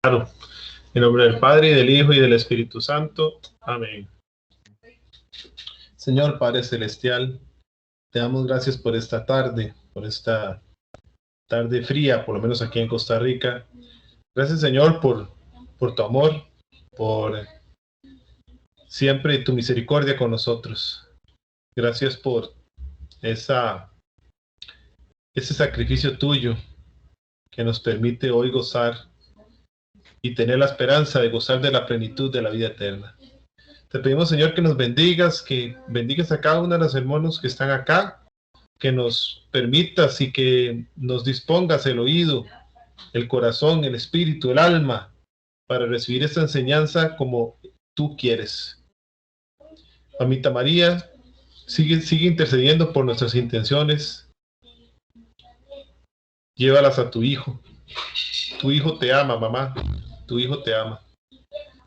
Claro. En nombre del Padre, y del Hijo, y del Espíritu Santo. Amén. Señor Padre Celestial, te damos gracias por esta tarde, por esta tarde fría, por lo menos aquí en Costa Rica. Gracias, Señor, por tu amor, por siempre tu misericordia con nosotros. Gracias por ese sacrificio tuyo que nos permite hoy gozar y tener la esperanza de gozar de la plenitud de la vida eterna. Te pedimos, Señor, que nos bendigas, que bendigas a cada uno de los hermanos que están acá, que nos permitas y que nos dispongas el oído, el corazón, el espíritu, el alma, para recibir esta enseñanza como tú quieres. Mamita María, sigue intercediendo por nuestras intenciones. Llévalas a tu hijo. Tu hijo te ama, mamá. Tu hijo te ama.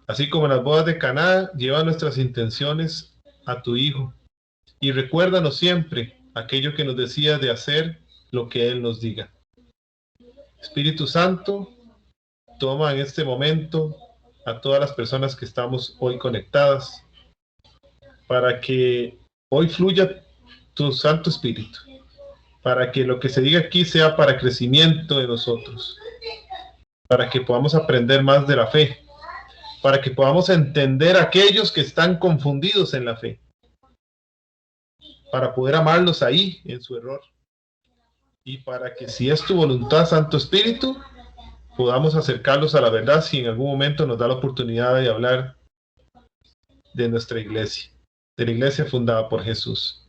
Así como en las bodas de Caná, lleva nuestras intenciones a tu hijo. Y recuérdanos siempre aquello que nos decía de hacer lo que Él nos diga. Espíritu Santo, toma en este momento a todas las personas que estamos hoy conectadas para que hoy fluya tu Santo Espíritu, para que lo que se diga aquí sea para crecimiento de nosotros, para que podamos aprender más de la fe, para que podamos entender a aquellos que están confundidos en la fe, para poder amarlos ahí en su error, y para que, si es tu voluntad, Santo Espíritu, podamos acercarlos a la verdad si en algún momento nos da la oportunidad de hablar de nuestra iglesia, de la iglesia fundada por Jesús.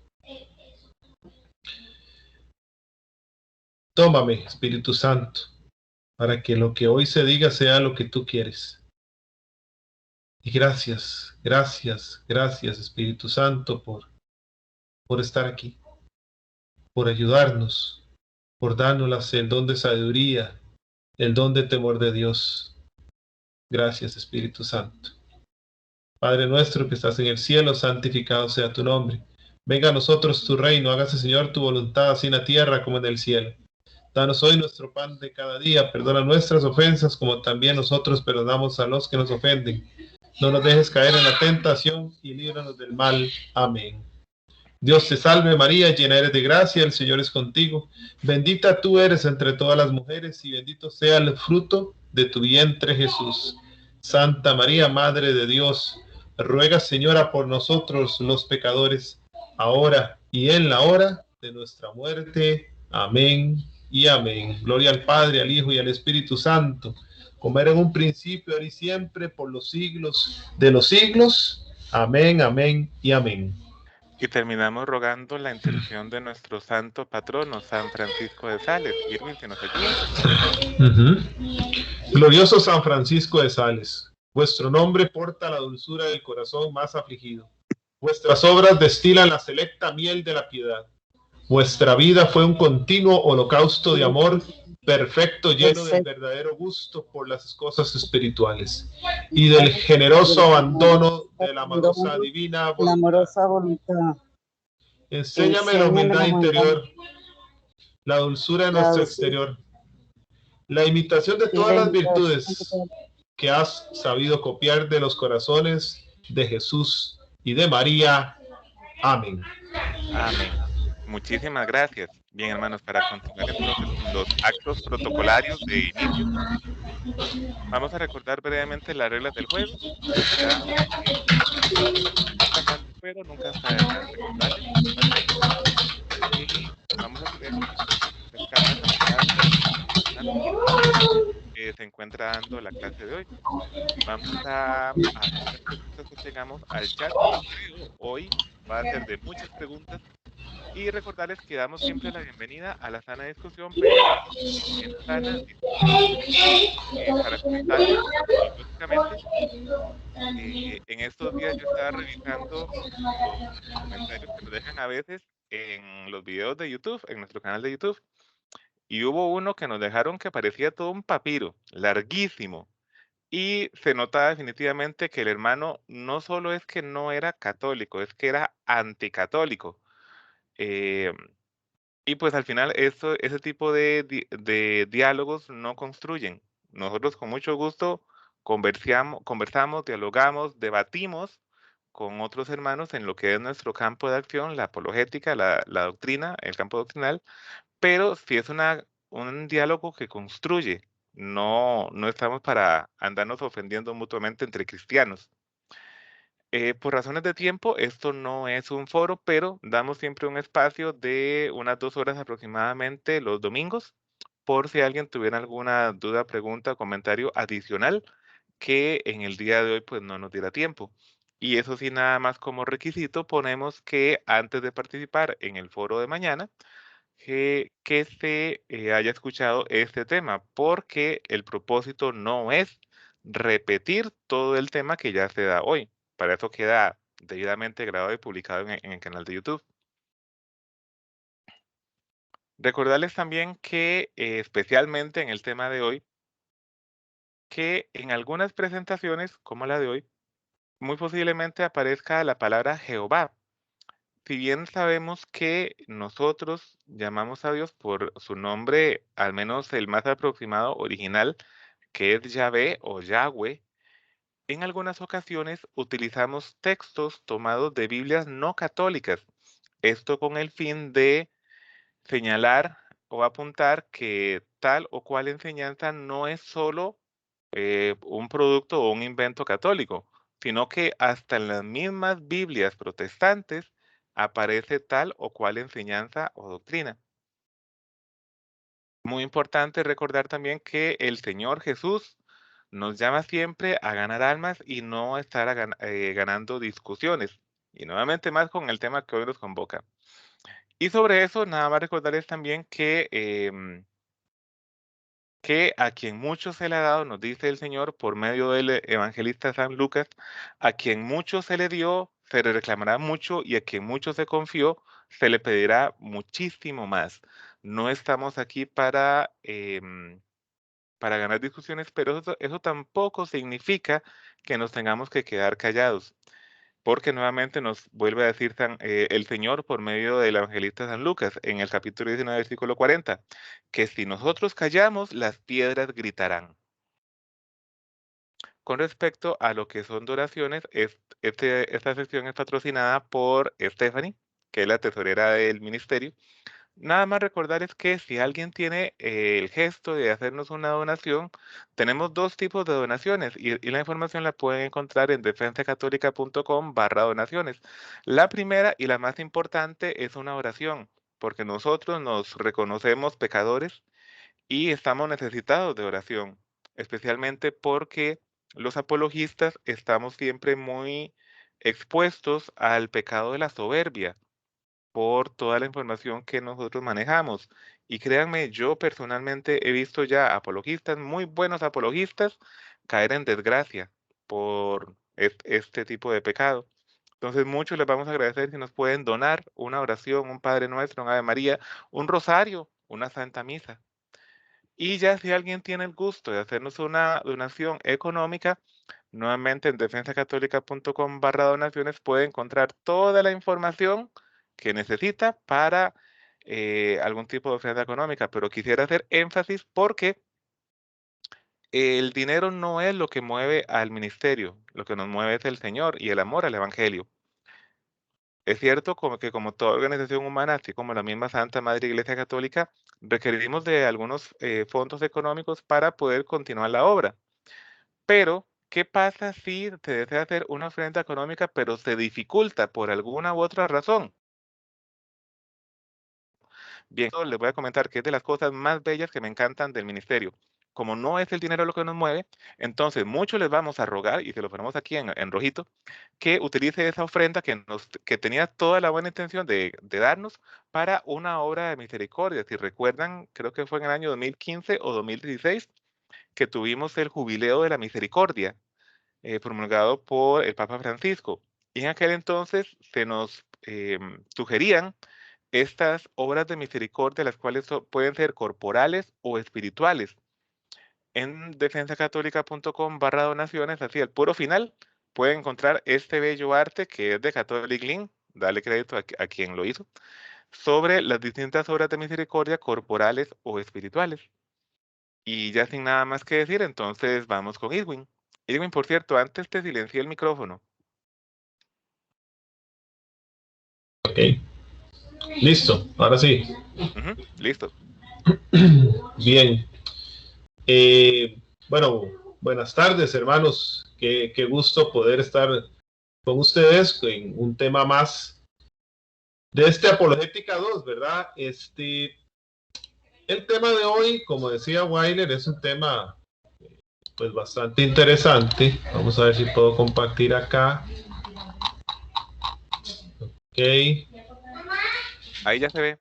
Tómame, Espíritu Santo, para que lo que hoy se diga sea lo que tú quieres. Y gracias, gracias, gracias, Espíritu Santo, por estar aquí, por ayudarnos, por darnos el don de sabiduría, el don de temor de Dios. Gracias, Espíritu Santo. Padre nuestro que estás en el cielo, santificado sea tu nombre. Venga a nosotros tu reino, hágase, Señor, tu voluntad, así en la tierra como en el cielo. Danos hoy nuestro pan de cada día, perdona nuestras ofensas como también nosotros perdonamos a los que nos ofenden. No nos dejes caer en la tentación y líbranos del mal. Amén. Dios te salve María, llena eres de gracia, el Señor es contigo. Bendita tú eres entre todas las mujeres y bendito sea el fruto de tu vientre Jesús. Santa María, Madre de Dios, ruega, Señora, por nosotros los pecadores, ahora y en la hora de nuestra muerte. Amén y amén. Gloria al Padre, al Hijo y al Espíritu Santo, como era en un principio, ahora y siempre, por los siglos de los siglos. Amén, amén y amén. Y terminamos rogando la intercesión de nuestro santo patrono, San Francisco de Sales. Irwin, ¿se nos ayuda? Glorioso San Francisco de Sales, vuestro nombre porta la dulzura del corazón más afligido. Vuestras obras destilan la selecta miel de la piedad. Vuestra vida fue un continuo holocausto de amor perfecto, lleno del verdadero gusto por las cosas espirituales y del generoso abandono de la amorosa divina voluntad. Enséñame la humildad interior, la dulzura de nuestro exterior, la imitación de todas las virtudes que has sabido copiar de los corazones de Jesús y de María. Amén. Amén. Muchísimas gracias. Bien, hermanos, para continuar entonces con los actos protocolarios de inicio, vamos a recordar brevemente las reglas del juego. Ya, nunca falta, pero nunca está de más recordarles. Y vamos a acercarnos a mirar que se encuentra dando la clase de hoy. Vamos a hacer las preguntas que tengamos al chat. Hoy va a ser de muchas preguntas. Y recordarles que damos siempre la bienvenida a la sana discusión, pero en sana para comentarios. Y lógicamente, en estos días yo estaba revisando los comentarios que nos dejan a veces en los videos de YouTube, en nuestro canal de YouTube. Y hubo uno que nos dejaron que parecía todo un papiro, larguísimo. Y se nota definitivamente que el hermano no solo es que no era católico, es que era anticatólico. Y pues al final ese tipo de diálogos no construyen. Nosotros con mucho gusto conversamos, dialogamos, debatimos con otros hermanos en lo que es nuestro campo de acción, la apologética, la doctrina, el campo doctrinal, pero si es un diálogo que construye, no estamos para andarnos ofendiendo mutuamente entre cristianos. Por razones de tiempo, esto no es un foro, pero damos siempre un espacio de unas 2 horas aproximadamente los domingos, por si alguien tuviera alguna duda, pregunta o comentario adicional que en el día de hoy pues no nos diera tiempo. Y eso sí, nada más como requisito ponemos que antes de participar en el foro de mañana, que se haya escuchado este tema, porque el propósito no es repetir todo el tema que ya se da hoy. Para eso queda debidamente grabado y publicado en el canal de YouTube. Recordarles también que, especialmente en el tema de hoy, que en algunas presentaciones, como la de hoy, muy posiblemente aparezca la palabra Jehová. Si bien sabemos que nosotros llamamos a Dios por su nombre, al menos el más aproximado original, que es Yahvé o Yahweh, en algunas ocasiones utilizamos textos tomados de Biblias no católicas. Esto con el fin de señalar o apuntar que tal o cual enseñanza no es solo un producto o un invento católico, sino que hasta en las mismas Biblias protestantes aparece tal o cual enseñanza o doctrina. Muy importante recordar también que el Señor Jesús nos llama siempre a ganar almas y no a estar ganando discusiones. Y nuevamente más con el tema que hoy nos convoca. Y sobre eso, nada más recordarles también que a quien mucho se le ha dado, nos dice el Señor por medio del evangelista San Lucas, a quien mucho se le dio, se le reclamará mucho y a quien mucho se confió, se le pedirá muchísimo más. No estamos aquí para ganar discusiones, pero eso tampoco significa que nos tengamos que quedar callados. Porque nuevamente nos vuelve a decir el Señor por medio del evangelista San Lucas en el capítulo 19, versículo 40, que si nosotros callamos, las piedras gritarán. Con respecto a lo que son donaciones, esta sección es patrocinada por Stephanie, que es la tesorera del ministerio. Nada más recordarles que si alguien tiene el gesto de hacernos una donación, tenemos dos tipos de donaciones y la información la pueden encontrar en defensacatólica.com/donaciones. La primera y la más importante es una oración, porque nosotros nos reconocemos pecadores y estamos necesitados de oración, especialmente porque los apologistas estamos siempre muy expuestos al pecado de la soberbia por toda la información que nosotros manejamos. Y créanme, yo personalmente he visto ya apologistas, muy buenos apologistas, caer en desgracia por este tipo de pecado. Entonces, muchos les vamos a agradecer si nos pueden donar una oración, un Padre Nuestro, un Ave María, un rosario, una Santa Misa. Y ya si alguien tiene el gusto de hacernos una donación económica, nuevamente en defensacatólica.com/donaciones puede encontrar toda la información que necesita para algún tipo de ofrenda económica. Pero quisiera hacer énfasis porque el dinero no es lo que mueve al ministerio, lo que nos mueve es el Señor y el amor al Evangelio. Es cierto como toda organización humana, así como la misma Santa Madre Iglesia Católica, requerimos de algunos fondos económicos para poder continuar la obra. Pero, ¿qué pasa si se desea hacer una ofrenda económica, pero se dificulta por alguna u otra razón? Bien, les voy a comentar que es de las cosas más bellas que me encantan del ministerio. Como no es el dinero lo que nos mueve, entonces muchos les vamos a rogar, y se lo ponemos aquí en rojito, que utilice esa ofrenda que tenía toda la buena intención de darnos para una obra de misericordia. Si recuerdan, creo que fue en el año 2015 o 2016 que tuvimos el Jubileo de la Misericordia, promulgado por el Papa Francisco. Y en aquel entonces se nos sugerían estas obras de misericordia, las cuales pueden ser corporales o espirituales. En defensacatólica.com/donaciones, así al puro final, pueden encontrar este bello arte que es de Catholic Link, dale crédito a quien lo hizo, sobre las distintas obras de misericordia corporales o espirituales. Y ya sin nada más que decir, entonces vamos con Irwin. Irwin, por cierto, antes te silencié el micrófono. Ok. Listo, ahora sí. Listo. Bien. Bueno, buenas tardes, hermanos. Qué gusto poder estar con ustedes en un tema más de Apologética 2, ¿verdad? El tema de hoy, como decía Weiler, es un tema pues bastante interesante. Vamos a ver si puedo compartir acá. Ok. Ahí ya se ve.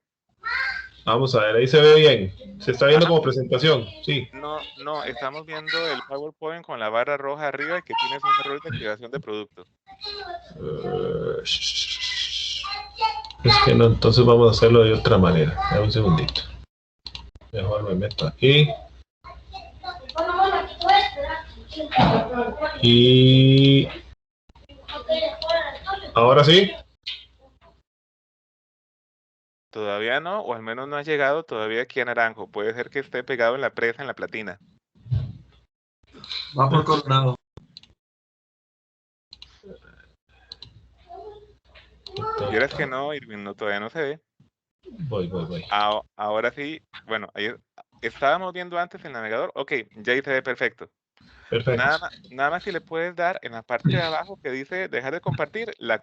Vamos a ver, ahí se ve bien. Se está viendo como presentación, sí. No, estamos viendo el PowerPoint con la barra roja arriba y que tienes un error de activación de producto. Es que no, entonces vamos a hacerlo de otra manera. Dame un segundito. Mejor me meto aquí. Y ahora sí. Todavía no, o al menos no ha llegado todavía aquí a naranjo. Puede ser que esté pegado en la presa, en la platina. Va por Coronado. ¿Quieres que no, Irving? No, todavía no se ve. Voy. Ahora sí, bueno, ahí estábamos viendo antes el navegador. Ok, ya ahí se ve perfecto. Perfecto. Nada más si le puedes dar en la parte de abajo que dice dejar de compartir, la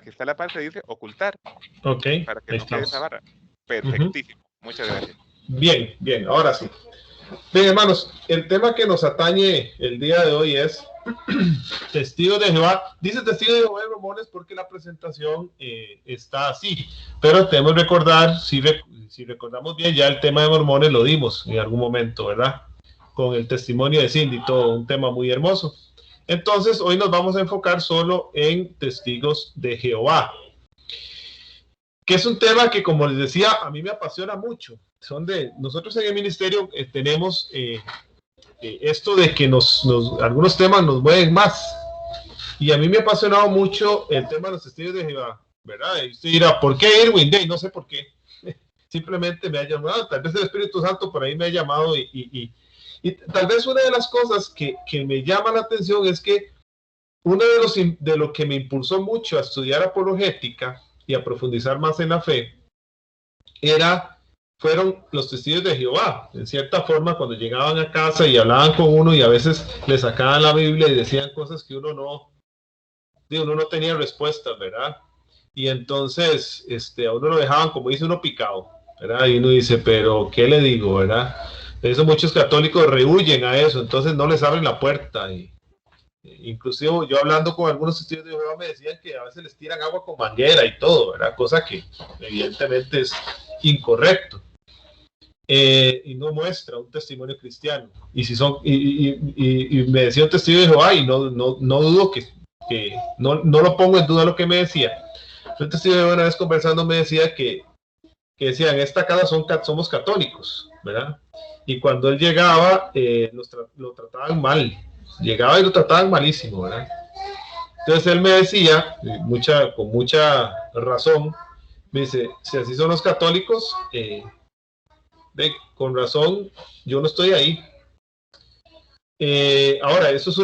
que está a la parte dice ocultar. Ok, para que no quede esa barra. Perfectísimo. Muchas gracias. Bien, ahora sí. Bien, hermanos, el tema que nos atañe el día de hoy es Testigos de Jehová. Dice Testigos de Jehová y Mormones porque la presentación está así. Pero tenemos que recordar, si recordamos bien, ya el tema de Mormones lo dimos en algún momento, ¿verdad? Con el testimonio de Cindy, todo un tema muy hermoso. Entonces, hoy nos vamos a enfocar solo en Testigos de Jehová, que es un tema que, como les decía, a mí me apasiona mucho. Nosotros en el ministerio tenemos esto de que algunos temas nos mueven más. Y a mí me ha apasionado mucho el tema de los testigos de Jehová, ¿verdad? Y usted dirá, ¿por qué Irwin? No sé por qué. Simplemente me ha llamado, tal vez el Espíritu Santo por ahí me ha llamado y tal vez una de las cosas que me llama la atención es que uno de lo que me impulsó mucho a estudiar apologética y a profundizar más en la fe fueron los testigos de Jehová. En cierta forma, cuando llegaban a casa y hablaban con uno y a veces le sacaban la Biblia y decían cosas que uno no tenía respuestas, ¿verdad? Y entonces a uno lo dejaban, como dice uno, picado, ¿verdad? Y uno dice, pero ¿qué le digo, verdad? De eso muchos católicos rehuyen a eso, entonces no les abren la puerta. Inclusive yo hablando con algunos testigos de Jehová me decían que a veces les tiran agua con manguera y todo, ¿verdad? Cosa que evidentemente es incorrecto. Y no muestra un testimonio cristiano. Y si son y me decía un testigo de Jehová y no dudo que no lo pongo en duda lo que me decía. Un testigo de Jehová una vez conversando me decía que decían, en esta casa somos católicos, ¿verdad? Y cuando él llegaba lo trataban mal, llegaba y lo trataban malísimo, ¿verdad? Entonces él me decía, con mucha razón, me dice, si así son los católicos, con razón, yo no estoy ahí. Ahora, eso es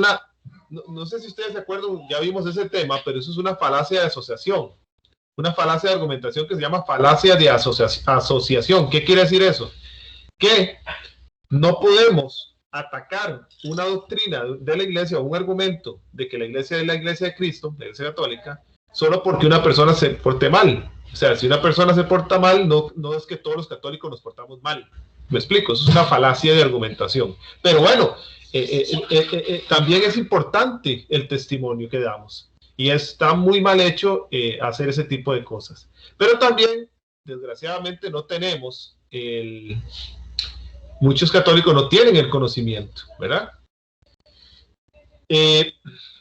no sé si ustedes se acuerdan, ya vimos ese tema, pero eso es una falacia de asociación, una falacia de argumentación que se llama falacia de asociación. ¿Qué quiere decir eso? Que no podemos atacar una doctrina de la iglesia o un argumento de que la iglesia es la iglesia de Cristo, la iglesia católica, solo porque una persona se porte mal. O sea, si una persona se porta mal, no es que todos los católicos nos portamos mal. Me explico, eso es una falacia de argumentación. Pero bueno, también es importante el testimonio que damos. Y está muy mal hecho hacer ese tipo de cosas. Pero también, desgraciadamente, no tenemos muchos católicos no tienen el conocimiento, ¿verdad?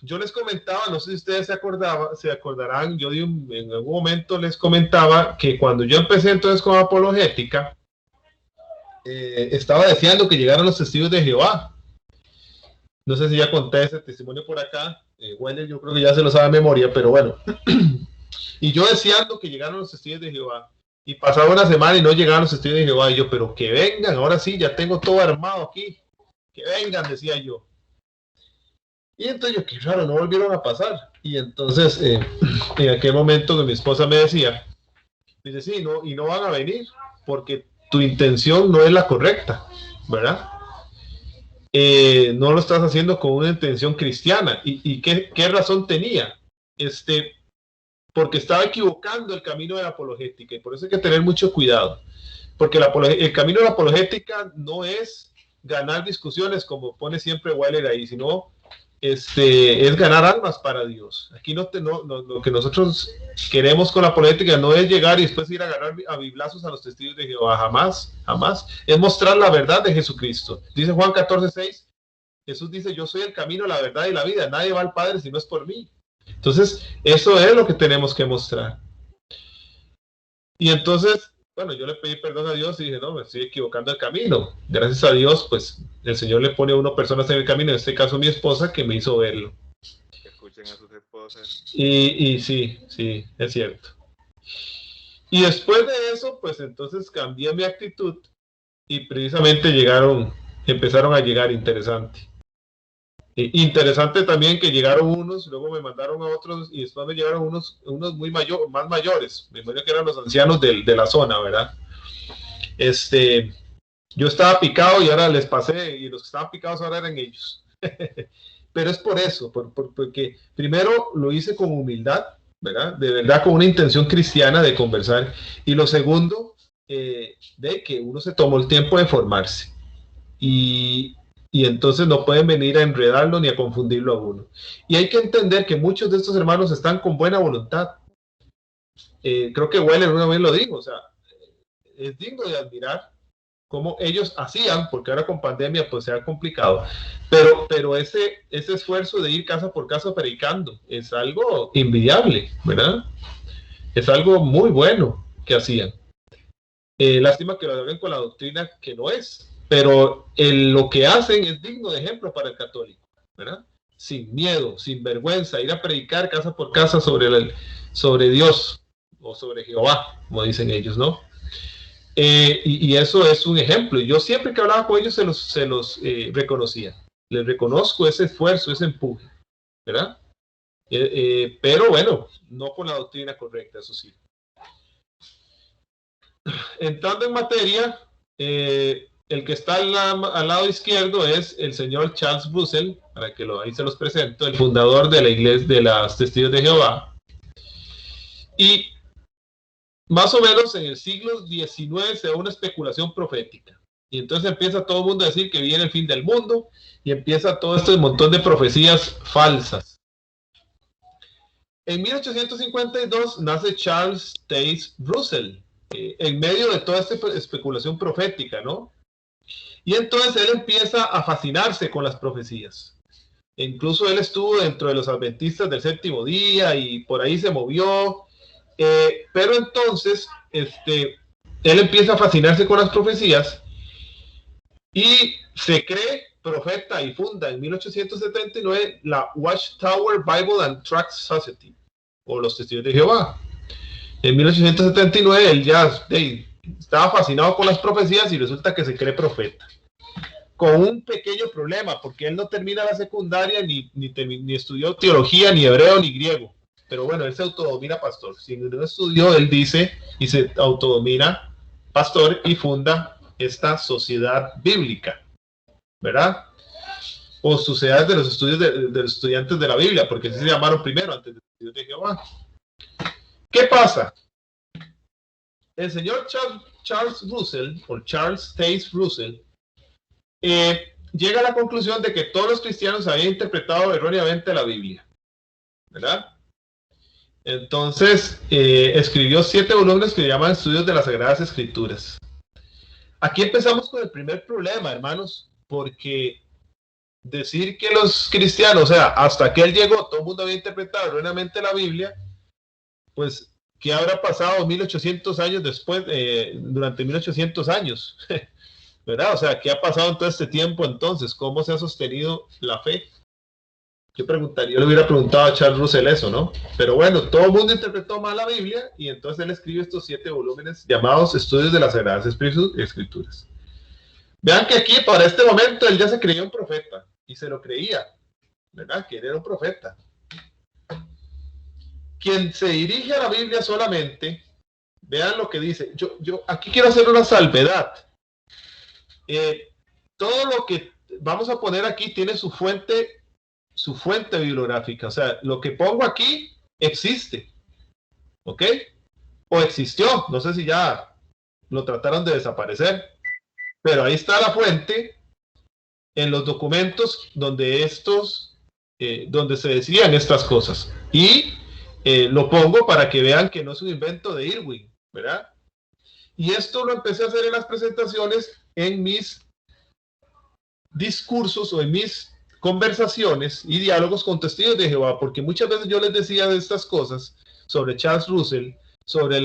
Yo les comentaba, no sé si ustedes se acordarán, yo en algún momento les comentaba que cuando yo empecé entonces con apologética, estaba deseando que llegaran los testigos de Jehová. No sé si ya conté ese testimonio por acá. Bueno, yo creo que ya se lo sabe de memoria, pero bueno. Y yo deseando que llegaran los testigos de Jehová. Y pasaba una semana y no llegaban los testigos de Jehová. Y yo, pero que vengan, ahora sí, ya tengo todo armado aquí. Que vengan, decía yo. Y entonces yo, qué raro, no volvieron a pasar. Y entonces, en aquel momento que mi esposa me decía, dice, sí, no, y no van a venir, porque tu intención no es la correcta, ¿verdad? No lo estás haciendo con una intención cristiana. ¿Y qué razón tenía? Porque estaba equivocando el camino de la apologética, y por eso hay que tener mucho cuidado, porque el camino de la apologética no es ganar discusiones, como pone siempre Weiler ahí, sino es ganar almas para Dios. Aquí lo que nosotros queremos con la apologética no es llegar y después ir a ganar a biblazos a los testigos de Jehová, jamás, jamás. Es mostrar la verdad de Jesucristo. Dice Juan 14:6, Jesús dice, yo soy el camino, la verdad y la vida, nadie va al Padre si no es por mí. Entonces, eso es lo que tenemos que mostrar. Y entonces, bueno, yo le pedí perdón a Dios y dije, no, me estoy equivocando el camino. Gracias a Dios, pues, el Señor le pone a uno personas en el camino, en este caso mi esposa, que me hizo verlo. Escuchen a sus esposas. Y sí, es cierto. Y después de eso, pues, entonces cambié mi actitud y precisamente empezaron a llegar interesante. Interesante también que llegaron unos, luego me mandaron a otros y después me llegaron unos más mayores, me imagino que eran los ancianos de la zona, ¿verdad? Yo estaba picado y ahora les pasé, y los que estaban picados ahora eran ellos. Pero es por eso, porque primero lo hice con humildad, ¿verdad? De verdad con una intención cristiana de conversar, y lo segundo, de que uno se tomó el tiempo de formarse. Y entonces no pueden venir a enredarlo ni a confundirlo a uno. Y hay que entender que muchos de estos hermanos están con buena voluntad. Creo que Weiler una vez lo dijo, o sea, es digno de admirar cómo ellos hacían, porque ahora con pandemia pues se ha complicado, pero ese esfuerzo de ir casa por casa predicando es algo envidiable, ¿verdad? Es algo muy bueno que hacían. Lástima que lo hagan con la doctrina que no es, pero lo que hacen es digno de ejemplo para el católico, ¿verdad? Sin miedo, sin vergüenza, ir a predicar casa por casa sobre Dios o sobre Jehová, como dicen ellos, ¿no? Y eso es un ejemplo. Yo siempre que hablaba con ellos se los reconocía. Les reconozco ese esfuerzo, ese empuje, ¿verdad? Pero bueno, no con la doctrina correcta, eso sí. Entrando en materia, el que está al lado izquierdo es el señor Charles Russell, para que ahí se los presento, el fundador de la iglesia de los Testigos de Jehová. Y más o menos en el siglo XIX se da una especulación profética. Y entonces empieza todo el mundo a decir que viene el fin del mundo y empieza todo este montón de profecías falsas. En 1852 nace Charles Taze Russell, en medio de toda esta especulación profética, ¿no? Y entonces él empieza a fascinarse con las profecías. Incluso él estuvo dentro de los adventistas del séptimo día y por ahí se movió. Pero entonces él empieza a fascinarse con las profecías y se cree profeta y funda en 1879 la Watchtower Bible and Tract Society, o los Testigos de Jehová. En 1879 él ya estaba fascinado con las profecías y resulta que se cree profeta. Con un pequeño problema, porque él no termina la secundaria, ni estudió teología, ni hebreo, ni griego. Pero bueno, él se autodomina pastor. Si no estudió, él dice, y se autodomina pastor y funda esta sociedad bíblica, ¿verdad? O sociedades de los estudios de los estudiantes de la Biblia, porque así se llamaron primero, antes de los estudios de Jehová. ¿Qué pasa? El señor Charles Russell, o Charles Taze Russell, llega a la conclusión de que todos los cristianos habían interpretado erróneamente la Biblia, ¿verdad? Entonces, escribió 7 volúmenes que se llaman Estudios de las Sagradas Escrituras. Aquí empezamos con el primer problema, hermanos, porque decir que los cristianos, o sea, hasta que él llegó, todo el mundo había interpretado erróneamente la Biblia, pues, ¿qué habrá pasado 1800 años después, durante 1800 años? ¿Verdad? O sea, ¿qué ha pasado en todo este tiempo entonces? ¿Cómo se ha sostenido la fe? yo le hubiera preguntado a Charles Russell eso, ¿no? Pero bueno, todo el mundo interpretó mal la Biblia y entonces él escribe estos 7 volúmenes llamados Estudios de las Sagradas Escrituras. Vean que aquí, para este momento, él ya se creía un profeta y se lo creía, ¿verdad? Que él era un profeta. Quien se dirige a la Biblia solamente, vean lo que dice. Yo aquí quiero hacer una salvedad. Todo lo que vamos a poner aquí tiene su fuente bibliográfica. O sea, lo que pongo aquí existe. ¿Ok? O existió. No sé si ya lo trataron de desaparecer. Pero ahí está la fuente en los documentos donde donde se decían estas cosas. Y lo pongo para que vean que no es un invento de Irwin, ¿verdad? Y esto lo empecé a hacer en las presentaciones, en mis discursos o en mis conversaciones y diálogos con testigos de Jehová, porque muchas veces yo les decía de estas cosas sobre Charles Russell, sobre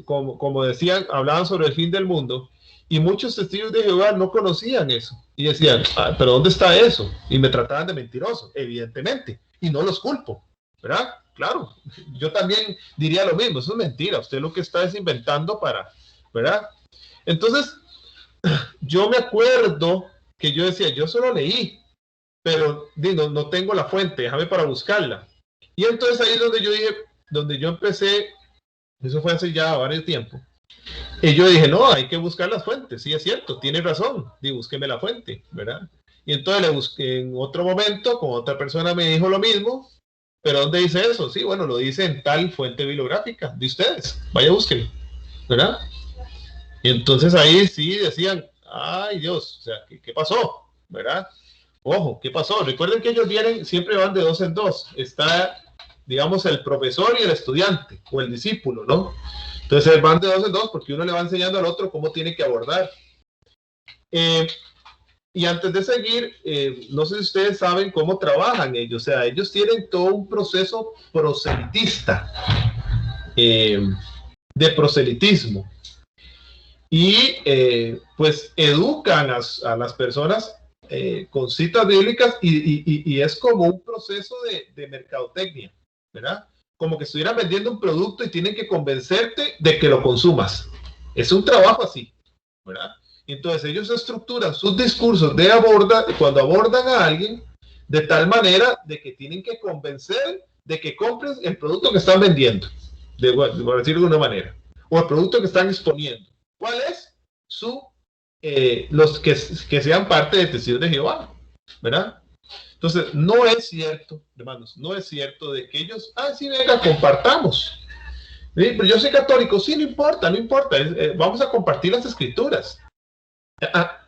como decían, hablaban sobre el fin del mundo, y muchos testigos de Jehová no conocían eso, y decían, pero ¿dónde está eso? Y me trataban de mentiroso, evidentemente, y no los culpo, ¿verdad? Claro, yo también diría lo mismo, eso es mentira, usted lo que está es inventando ¿verdad? Entonces, yo me acuerdo que yo decía, yo solo leí, pero no tengo la fuente, déjame para buscarla. Y entonces ahí es donde yo dije, donde yo empecé, eso fue hace ya varios tiempo, y yo dije, no, hay que buscar las fuentes, sí es cierto, tiene razón, búsqueme la fuente, ¿verdad? Y entonces le busqué en otro momento, con otra persona me dijo lo mismo, pero ¿dónde dice eso? Sí, bueno, lo dice en tal fuente bibliográfica de ustedes, vaya búsquenlo, ¿verdad? Y entonces ahí sí decían, ay Dios, o sea, ¿qué pasó? ¿Verdad? Ojo, ¿qué pasó? Recuerden que ellos siempre van de 2 en 2. Está, digamos, el profesor y el estudiante, o el discípulo, ¿no? Entonces van de 2 en 2 porque uno le va enseñando al otro cómo tiene que abordar. Y antes de seguir, no sé si ustedes saben cómo trabajan ellos. O sea, ellos tienen todo un proceso proselitista, de proselitismo. Y pues educan a las personas con citas bíblicas y es como un proceso de mercadotecnia, ¿verdad? Como que estuvieran vendiendo un producto y tienen que convencerte de que lo consumas. Es un trabajo así, ¿verdad? Entonces ellos estructuran sus discursos cuando abordan a alguien de tal manera de que tienen que convencer de que compres el producto que están vendiendo, por decirlo de una manera, o el producto que están exponiendo. ¿Cuál es los que sean parte de Testigos de Jehová? ¿Verdad? Entonces, no es cierto, hermanos, no es cierto de que ellos, sí, venga, compartamos. ¿Sí? Pero yo soy católico, sí, no importa, vamos a compartir las escrituras.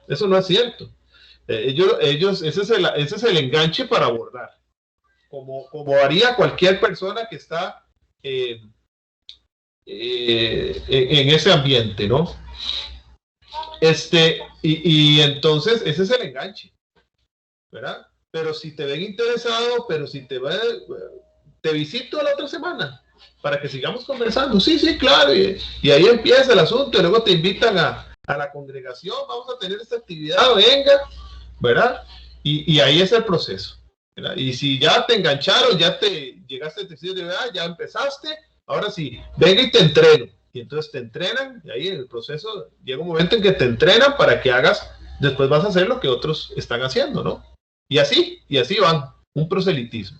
Eso no es cierto. Ese es el enganche para abordar, como haría cualquier persona que está en ese ambiente, ¿no? Y entonces ese es el enganche, ¿verdad? Pero si te ven interesado, pero si te visito la otra semana para que sigamos conversando, sí, claro, y ahí empieza el asunto, y luego te invitan a la congregación, vamos a tener esta actividad, venga, ¿verdad? Y ahí es el proceso, ¿verdad? Y si ya te engancharon, ya te llegaste a decir de verdad, ya empezaste, ahora sí, venga y te entreno. Y entonces te entrenan, y ahí en el proceso llega un momento en que te entrenan para que después vas a hacer lo que otros están haciendo, ¿no? Y así van, un proselitismo.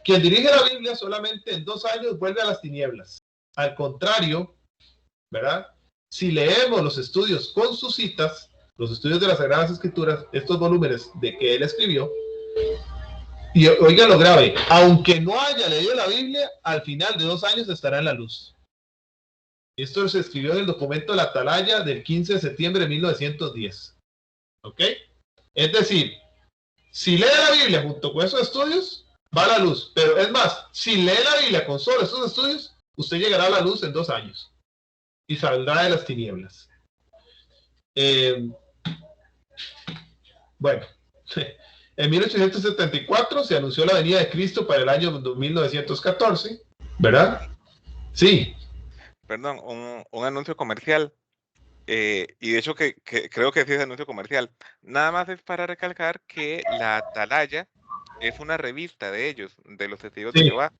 Quien dirige la Biblia solamente en 2 años vuelve a las tinieblas. Al contrario, ¿verdad? Si leemos los estudios con sus citas, los estudios de las Sagradas Escrituras, estos volúmenes de que él escribió, y oigan lo grave, aunque no haya leído la Biblia, al final de 2 años estará en la luz. Esto se escribió en el documento de la Atalaya del 15 de septiembre de 1910. ¿Ok? Es decir, si lee la Biblia junto con esos estudios, va a la luz. Pero es más, si lee la Biblia con solo esos estudios, usted llegará a la luz en 2 años y saldrá de las tinieblas. Bueno, en 1874 se anunció la venida de Cristo para el año 1914, ¿verdad? Sí. Perdón, un anuncio comercial. Y de hecho que creo que sí es anuncio comercial. Nada más es para recalcar que la Atalaya es una revista de ellos, de los Testigos de Sí. Jehová.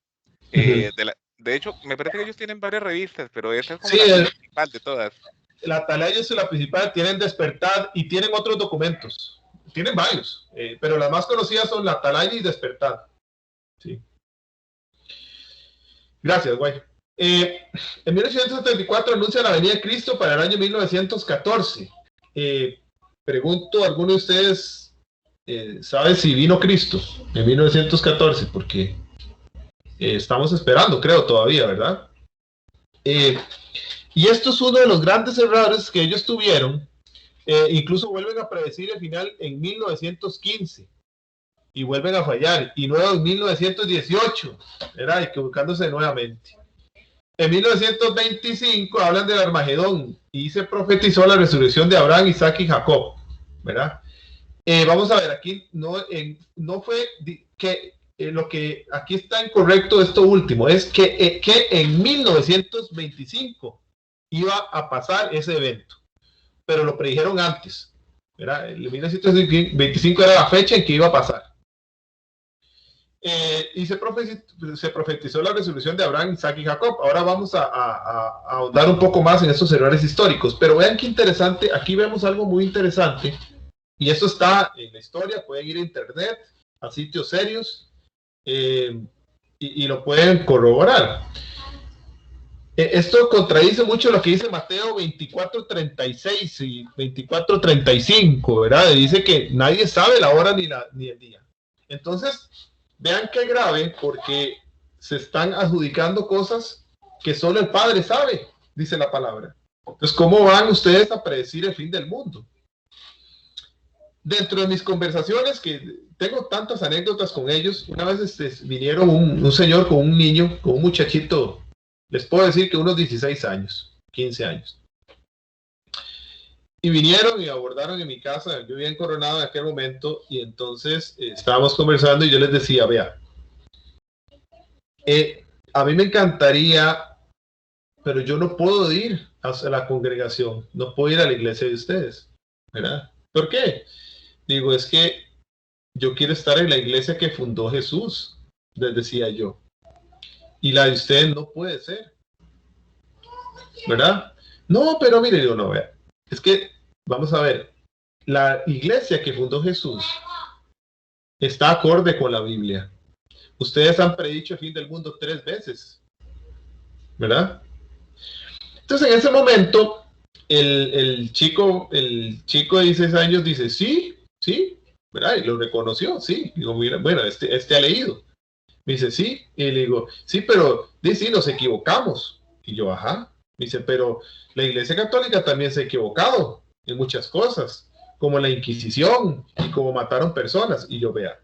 Ujú. De hecho, me parece que ellos tienen varias revistas, pero esta es como Sí, la principal de todas. la Atalaya es la principal, tienen Despertar y tienen otros documentos. Tienen varios, pero las más conocidas son la Atalaya y Despertar. Sí. Gracias, güey. En 1874 anuncia la venida de Cristo para el año 1914. Pregunto, ¿alguno de ustedes sabe si vino Cristo en 1914? Porque estamos esperando, creo, todavía, ¿verdad? Y esto es uno de los grandes errores que ellos tuvieron. Incluso vuelven a predecir el final en 1915 y vuelven a fallar. Y luego en 1918, era equivocándose nuevamente. En 1925 hablan del Armagedón y se profetizó la resurrección de Abraham, Isaac y Jacob, ¿verdad? Vamos a ver, aquí no fue que lo que aquí está incorrecto, esto último, es que en 1925 iba a pasar ese evento, pero lo predijeron antes, ¿verdad? El 1925 era la fecha en que iba a pasar. Y se profetizó la resurrección de Abraham, Isaac y Jacob. Ahora vamos a ahondar un poco más en estos errores históricos, pero vean qué interesante, aquí vemos algo muy interesante, y esto está en la historia, pueden ir a internet, a sitios serios, y lo pueden corroborar. Esto contradice mucho lo que dice Mateo 24:36 y 24:35, ¿verdad? Dice que nadie sabe la hora ni el día. Entonces, vean qué grave, porque se están adjudicando cosas que solo el Padre sabe, dice la palabra. Entonces, ¿cómo van ustedes a predecir el fin del mundo? Dentro de mis conversaciones, que tengo tantas anécdotas con ellos, una vez vinieron un señor con un niño, con un muchachito, les puedo decir que unos 16 años, 15 años. Y vinieron y abordaron en mi casa, yo vivía en Coronado en aquel momento, y entonces estábamos conversando y yo les decía, vea, a mí me encantaría, pero yo no puedo ir a la congregación, no puedo ir a la iglesia de ustedes, ¿verdad? ¿Por qué? Digo, es que yo quiero estar en la iglesia que fundó Jesús, les decía yo, y la de ustedes no puede ser, ¿verdad? No, pero mire, yo no, vea, es que, vamos a ver, la iglesia que fundó Jesús está acorde con la Biblia. Ustedes han predicho el fin del mundo 3 veces, ¿verdad? Entonces, en ese momento, el chico de 16 años dice, sí, ¿verdad? Y lo reconoció, sí. Digo, mira, bueno, este ha leído. Me dice, sí. Y le digo, sí, pero sí, nos equivocamos. Y yo, ajá. Me dice, pero la Iglesia Católica también se ha equivocado en muchas cosas, como la Inquisición y como mataron personas. Y yo, vea,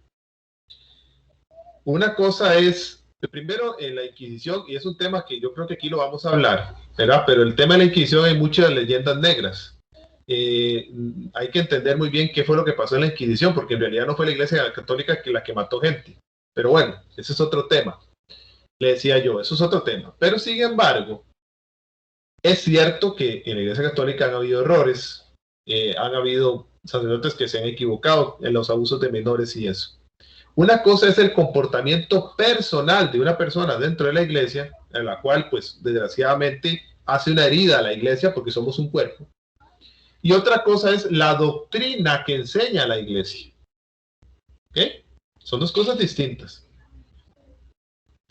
una cosa es, primero, en la Inquisición, y es un tema que yo creo que aquí lo vamos a hablar, ¿verdad? Pero el tema de la Inquisición hay muchas leyendas negras. Hay que entender muy bien qué fue lo que pasó en la Inquisición, porque en realidad no fue la Iglesia Católica la que mató gente. Pero bueno, ese es otro tema. Le decía yo, eso es otro tema. Pero sin embargo, es cierto que en la Iglesia Católica han habido errores, han habido sacerdotes que se han equivocado en los abusos de menores y eso. Una cosa es el comportamiento personal de una persona dentro de la iglesia, en la cual, pues, desgraciadamente hace una herida a la iglesia porque somos un cuerpo. Y otra cosa es la doctrina que enseña la iglesia. ¿Okay? Son dos cosas distintas.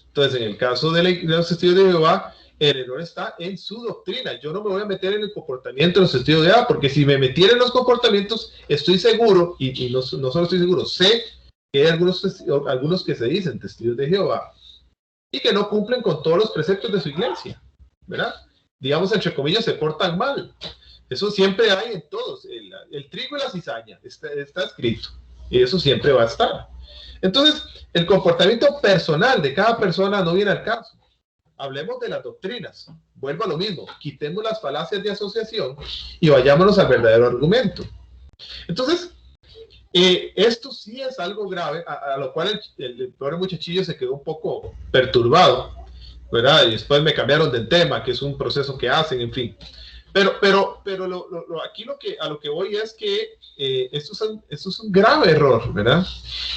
Entonces, en el caso de los testigos de Jehová, el error está en su doctrina. Yo no me voy a meter en el comportamiento de los testigos de Jehová, porque si me metiera en los comportamientos, estoy seguro, y no solo estoy seguro, sé que hay algunos que se dicen testigos de Jehová y que no cumplen con todos los preceptos de su iglesia, ¿verdad? Digamos, entre comillas, se portan mal. Eso siempre hay en todos. El trigo y la cizaña está escrito. Y eso siempre va a estar. Entonces, el comportamiento personal de cada persona no viene al caso. Hablemos de las doctrinas. Vuelvo a lo mismo. Quitemos las falacias de asociación y vayámonos al verdadero argumento. Entonces, esto sí es algo grave, a lo cual el pobre muchachillo se quedó un poco perturbado, ¿verdad? Y después me cambiaron del tema, que es un proceso que hacen, en fin. Aquí a lo que voy es que esto es un grave error, ¿verdad?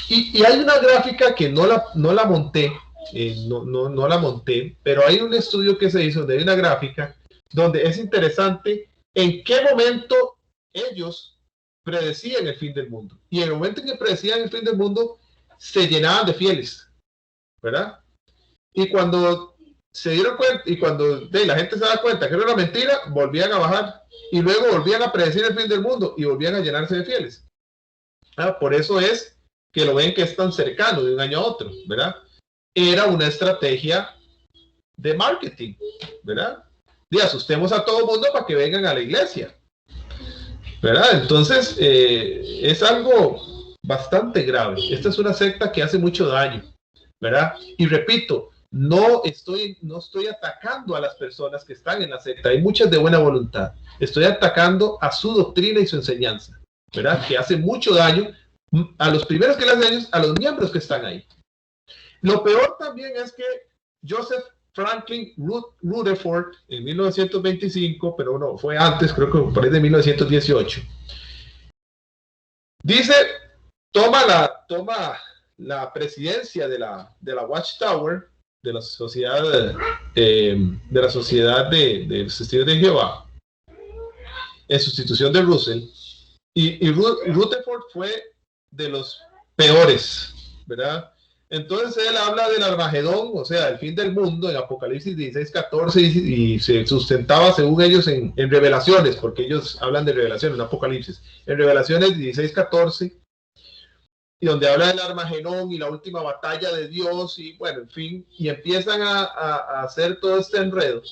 Y hay una gráfica que no la monté, no la monté, pero hay un estudio que se hizo donde hay una gráfica donde es interesante en qué momento ellos predecían el fin del mundo. Y en el momento en que predecían el fin del mundo, se llenaban de fieles, ¿verdad? Y cuando se dieron cuenta, y cuando la gente se da cuenta que era una mentira, volvían a bajar, y luego volvían a predecir el fin del mundo, y volvían a llenarse de fieles. Por eso es que lo ven que es tan cercano de un año a otro, ¿verdad? Era una estrategia de marketing, ¿verdad? Y asustemos a todo el mundo para que vengan a la iglesia, ¿verdad? Entonces, es algo bastante grave. Esta es una secta que hace mucho daño, ¿verdad? Y repito, no estoy atacando a las personas que están en la secta. Hay muchas de buena voluntad. Estoy atacando a su doctrina y su enseñanza, ¿verdad? Que hace mucho daño a los primeros que le hacen daño, a los miembros que están ahí. Lo peor también es que Joseph Franklin Rutherford en 1925, pero no, fue antes, creo que por ahí de 1918, dice, toma la presidencia de la Watchtower, de la sociedad de los testigos de Jehová, en sustitución de Russell, y Rutherford fue de los peores, ¿verdad? Entonces él habla del Armagedón, o sea, el fin del mundo, en Apocalipsis 16:14, y se sustentaba, según ellos, en revelaciones, porque ellos hablan de revelaciones, no Apocalipsis, en revelaciones 16:14, y donde habla del Armagedón y la última batalla de Dios, y bueno, en fin, y empiezan a hacer todo este enredo,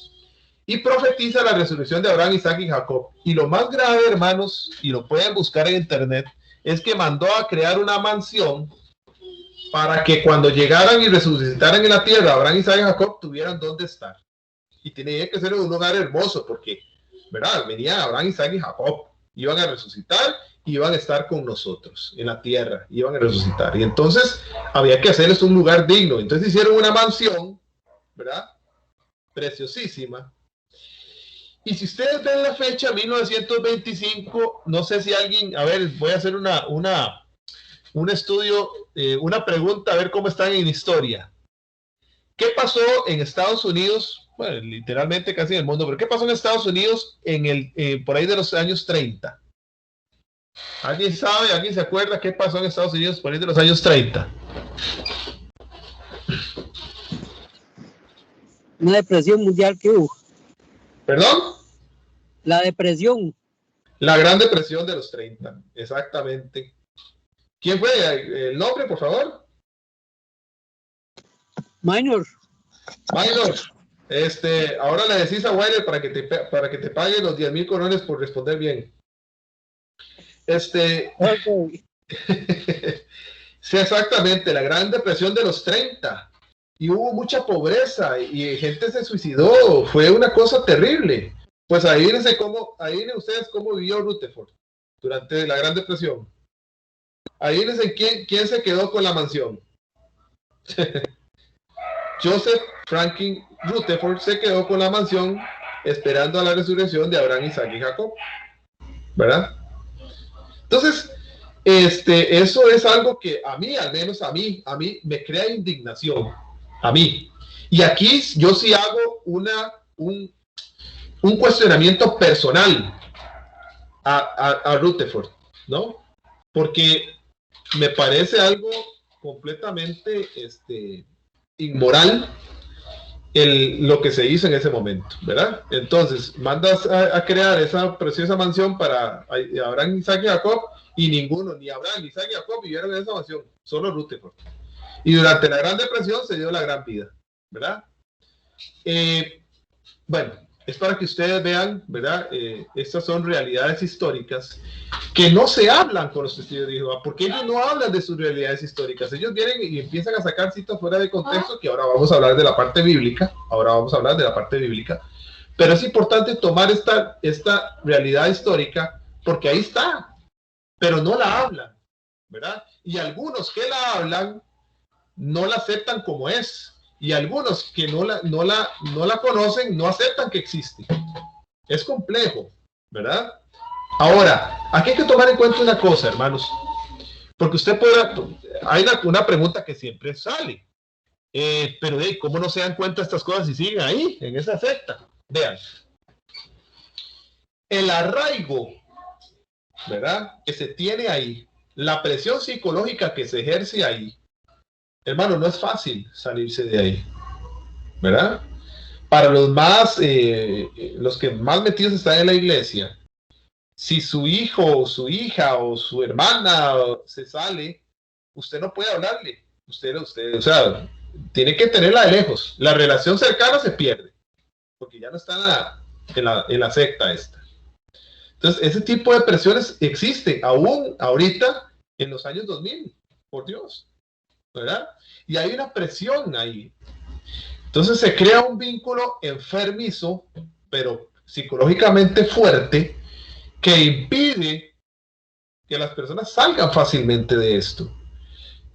y profetiza la resurrección de Abraham, Isaac y Jacob. Y lo más grave, hermanos, y lo pueden buscar en internet, es que mandó a crear una mansión para que cuando llegaran y resucitaran en la tierra, Abraham, Isaac y Jacob tuvieran dónde estar. Y tenía que ser un lugar hermoso, porque, ¿verdad? Venían Abraham, Isaac y Jacob, iban a resucitar, iban a estar con nosotros en la tierra, iban a resucitar. Y entonces había que hacerles un lugar digno. Entonces hicieron una mansión, ¿verdad? Preciosísima. Y si ustedes ven la fecha, 1925, no sé si alguien, a ver, voy a hacer un estudio, una pregunta, a ver cómo están en historia. ¿Qué pasó en Estados Unidos? Bueno, literalmente casi en el mundo, pero ¿qué pasó en Estados Unidos por ahí de los años 30? ¿Alguien sabe, alguien se acuerda qué pasó en Estados Unidos por ahí de los años 30? Una depresión mundial que hubo. ¿Perdón? La depresión. La Gran Depresión de los 30, exactamente. ¿Quién fue? ¿El nombre, por favor? Minor. Ahora le decís a Wilder para que te pague los 10,000 colones por responder bien. Okay. Sí, exactamente, la Gran Depresión de los 30. Y hubo mucha pobreza y gente se suicidó. Fue una cosa terrible. Pues adivinen ustedes cómo vivió Rutherford durante la Gran Depresión. Adivinen quién se quedó con la mansión. Joseph Franklin Rutherford se quedó con la mansión esperando a la resurrección de Abraham, Isaac y Jacob, ¿verdad? Entonces, eso es algo que a mí, al menos a mí me crea indignación, a mí. Y aquí yo sí hago un cuestionamiento personal a Rutherford, ¿no? Porque me parece algo completamente inmoral lo que se hizo en ese momento, ¿verdad? Entonces, mandas a crear esa preciosa mansión para Abraham, Isaac y Jacob, y ninguno, ni Abraham, ni Isaac y Jacob vivieron en esa mansión, solo Rutherford. Y durante la Gran Depresión se dio la gran vida, ¿verdad? Bueno, es para que ustedes vean, ¿verdad? Estas son realidades históricas que no se hablan con los testigos de Jehová, porque ellos no hablan de sus realidades históricas. Ellos vienen y empiezan a sacar citas fuera de contexto, que ahora vamos a hablar de la parte bíblica, pero es importante tomar esta realidad histórica, porque ahí está, pero no la hablan, ¿verdad? Y algunos que la hablan, no la aceptan como es. Y algunos que no la conocen no aceptan que existe. es complejo, ¿verdad? Ahora, aquí hay que tomar en cuenta una cosa, hermanos, porque usted podrá, hay una pregunta que siempre sale, pero ¿cómo no se dan cuenta estas cosas y siguen ahí, en esa secta? Vean, el arraigo, ¿verdad?, que se tiene ahí, la presión psicológica que se ejerce ahí, hermano, no es fácil salirse de ahí, ¿verdad? Para los que más metidos están en la iglesia, si su hijo o su hija o su hermana se sale, usted no puede hablarle. Usted, o sea, tiene que tenerla de lejos. La relación cercana se pierde, porque ya no está en la secta esta. Entonces, ese tipo de presiones existe aún ahorita en los años 2000, por Dios, ¿verdad? Y hay una presión ahí. Entonces se crea un vínculo enfermizo, pero psicológicamente fuerte, que impide que las personas salgan fácilmente de esto.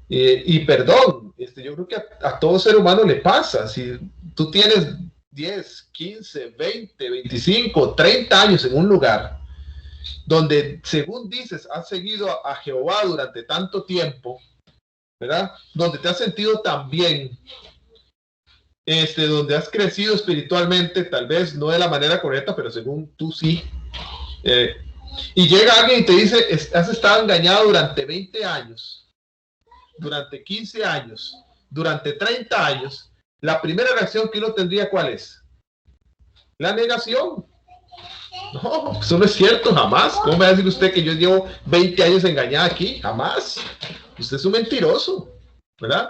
Y perdón, yo creo que a todo ser humano le pasa. Si tú tienes 10, 15, 20, 25, 30 años en un lugar donde, según dices, has seguido a Jehová durante tanto tiempo, ¿verdad? Donde te has sentido tan bien, donde has crecido espiritualmente, tal vez no de la manera correcta, pero según tú sí. Y llega alguien y te dice, has estado engañado durante 20 años, durante 15 años, durante 30 años. La primera reacción que uno tendría, ¿cuál es? La negación. No, eso no es cierto, jamás. ¿Cómo me va a decir usted que yo llevo 20 años engañada aquí? Jamás. Usted es un mentiroso, ¿verdad?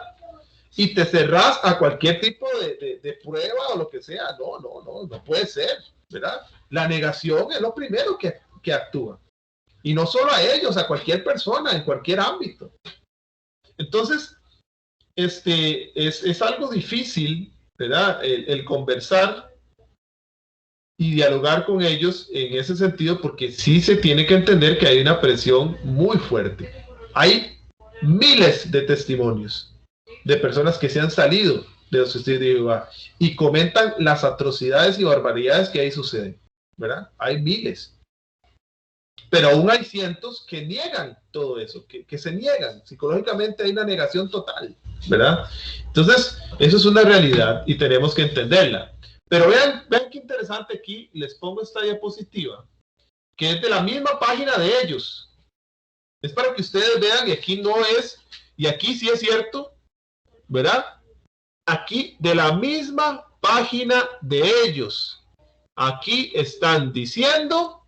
Y te cerrás a cualquier tipo de prueba o lo que sea. No puede ser, ¿verdad? La negación es lo primero que actúa. Y no solo a ellos, a cualquier persona, en cualquier ámbito. Entonces, es algo difícil, ¿verdad? El conversar y dialogar con ellos en ese sentido, porque sí se tiene que entender que hay una presión muy fuerte. Hay miles de testimonios de personas que se han salido de los testigos de Jehová y comentan las atrocidades y barbaridades que ahí suceden, ¿verdad? Hay miles. Pero aún hay cientos que niegan todo eso, que se niegan. Psicológicamente hay una negación total, ¿verdad? Entonces, eso es una realidad y tenemos que entenderla. Pero vean qué interesante aquí, les pongo esta diapositiva, que es de la misma página de ellos. Es para que ustedes vean, y aquí no es, y aquí sí es cierto, ¿verdad? Aquí de la misma página de ellos. Aquí están diciendo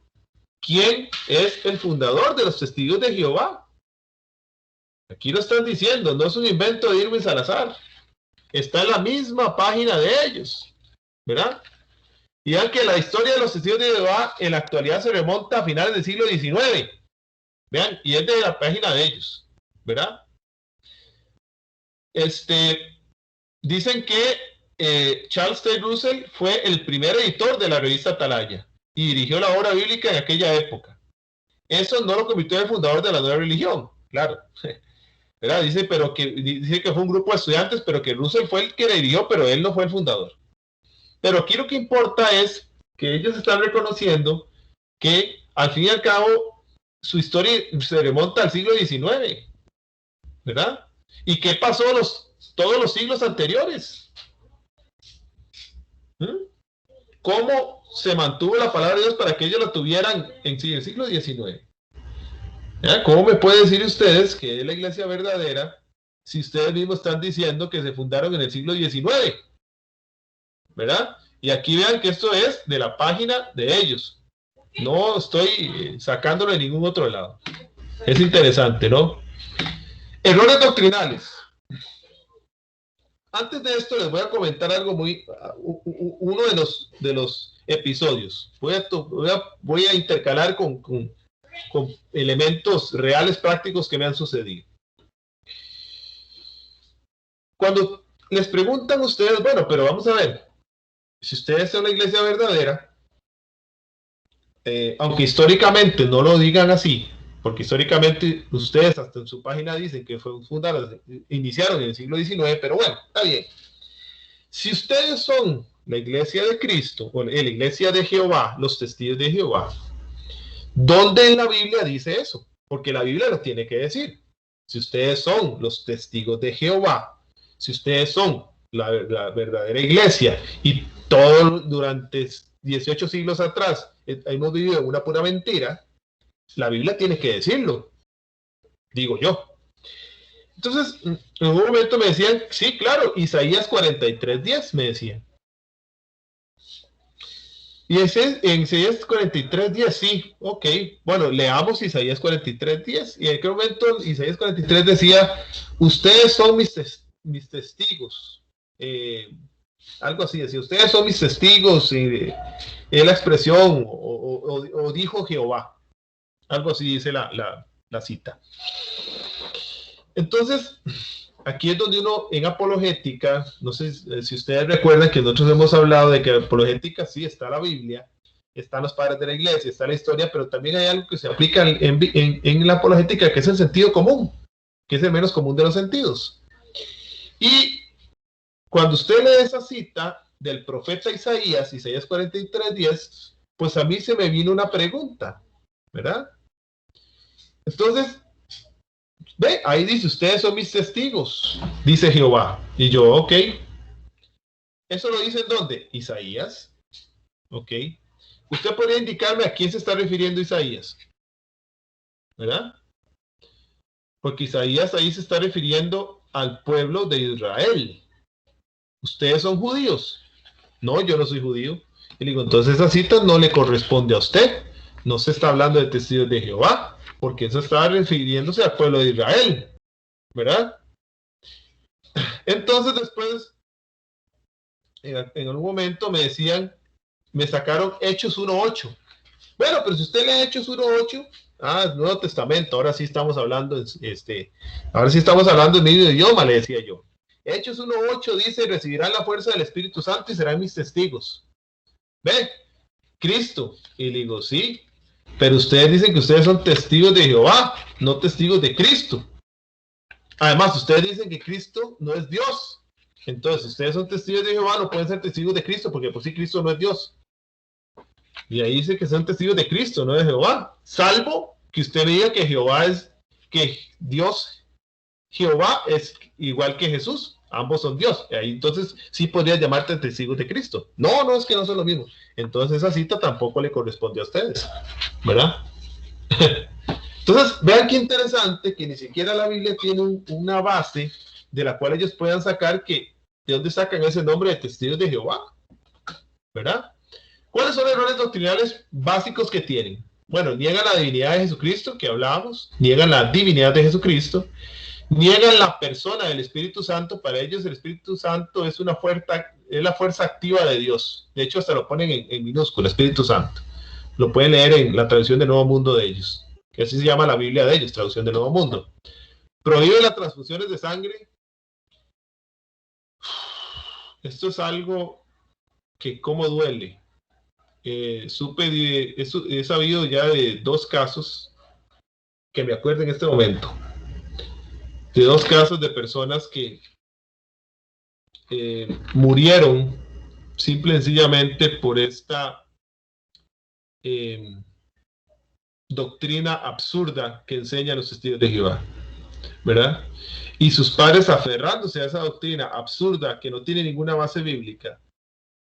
quién es el fundador de los Testigos de Jehová. Aquí lo están diciendo, no es un invento de Irwin Salazar. Está en la misma página de ellos, ¿verdad? Y vean que la historia de los Testigos de Jehová en la actualidad se remonta a finales del siglo XIX. Vean, y es de la página de ellos, ¿verdad? Dicen que Charles T. Russell fue el primer editor de la revista Atalaya y dirigió la obra bíblica en aquella época. Eso no lo convirtió en el fundador de la nueva religión, claro, ¿verdad? Dice que fue un grupo de estudiantes, pero que Russell fue el que la dirigió, pero él no fue el fundador. Pero aquí lo que importa es que ellos están reconociendo que, al fin y al cabo, su historia se remonta al siglo XIX, ¿verdad? ¿Y qué pasó todos los siglos anteriores? ¿Cómo se mantuvo la palabra de Dios para que ellos la tuvieran en el siglo XIX? ¿Cómo me pueden decir ustedes que es la iglesia verdadera si ustedes mismos están diciendo que se fundaron en el siglo XIX? ¿Verdad? Y aquí vean que esto es de la página de ellos. No estoy sacándolo de ningún otro lado. Es interesante, ¿no? Errores doctrinales. Antes de esto les voy a comentar algo uno de los episodios. Voy a intercalar con elementos reales prácticos que me han sucedido. Cuando les preguntan ustedes, bueno, pero vamos a ver, si ustedes son una iglesia verdadera, aunque históricamente no lo digan así, porque históricamente ustedes hasta en su página dicen que fue fundada, iniciaron en el siglo XIX, pero bueno, está bien. Si ustedes son la iglesia de Cristo, o la iglesia de Jehová, los testigos de Jehová, ¿dónde en la Biblia dice eso? Porque la Biblia lo tiene que decir. Si ustedes son los testigos de Jehová, si ustedes son la verdadera iglesia y todo durante 18 siglos atrás hemos vivido en una pura mentira, la Biblia tiene que decirlo, digo yo. Entonces, en un momento me decían, sí, claro, Isaías 43:10 me decían. Y en Isaías 43:10, sí, ok, bueno, leamos Isaías 43:10. Y en aquel momento Isaías 43 decía, ustedes son mis testigos. Algo así, decía, ustedes son mis testigos. Es la expresión, o dijo Jehová. Algo así dice la cita. Entonces, aquí es donde uno, en apologética, no sé si ustedes recuerdan que nosotros hemos hablado de que en apologética sí está la Biblia, están los padres de la iglesia, está la historia, pero también hay algo que se aplica en la apologética, que es el sentido común, que es el menos común de los sentidos. Y cuando usted lee esa cita del profeta Isaías 43:10, pues a mí se me vino una pregunta, ¿verdad? Entonces, ve, ahí dice, ustedes son mis testigos, dice Jehová. Y yo, ok. ¿Eso lo dice en dónde? Isaías. Ok. ¿Usted podría indicarme a quién se está refiriendo Isaías? ¿Verdad? Porque Isaías ahí se está refiriendo al pueblo de Israel. ¿Ustedes son judíos? No, yo no soy judío. Y le digo, entonces esa cita no le corresponde a usted. No se está hablando de testigos de Jehová, porque eso está refiriéndose al pueblo de Israel, ¿verdad? Entonces después, en algún momento me decían, me sacaron Hechos 1:8. Bueno, pero si usted lee Hechos 1:8, el Nuevo Testamento, ahora sí estamos hablando, ahora sí estamos hablando en medio idioma, le decía yo. Hechos 1:8 dice, recibirán la fuerza del Espíritu Santo y serán mis testigos. ¿Ve? Cristo. Y le digo, sí, pero ustedes dicen que ustedes son testigos de Jehová, no testigos de Cristo. Además, ustedes dicen que Cristo no es Dios. Entonces, si ustedes son testigos de Jehová, no pueden ser testigos de Cristo, porque por sí Cristo no es Dios. Y ahí dice que son testigos de Cristo, no de Jehová. Salvo que usted diga que Jehová es, que Dios, Jehová es igual que Jesús. Ambos son Dios. Y ahí entonces sí podrías llamarte testigos de Cristo. No, es que no son lo mismo. Entonces esa cita tampoco le corresponde a ustedes, ¿verdad? Entonces, vean qué interesante que ni siquiera la Biblia tiene una base de la cual ellos puedan sacar de dónde sacan ese nombre de testigos de Jehová, ¿verdad? ¿Cuáles son los errores doctrinales básicos que tienen? Bueno, niegan la divinidad de Jesucristo, que hablábamos, niegan la divinidad de Jesucristo, niegan la persona del Espíritu Santo. Para ellos el Espíritu Santo es la fuerza activa de Dios. De hecho, hasta lo ponen en minúscula, Espíritu Santo. Lo pueden leer en la traducción de Nuevo Mundo de ellos, que así se llama la Biblia de ellos, traducción de Nuevo Mundo. Prohíbe las transfusiones de sangre. Esto es algo que como duele. He sabido ya de 2 casos que me acuerdo en este momento. De 2 casos de personas que murieron simple y sencillamente por esta doctrina absurda que enseñan los testigos de Jehová, ¿verdad? Y sus padres, aferrándose a esa doctrina absurda que no tiene ninguna base bíblica,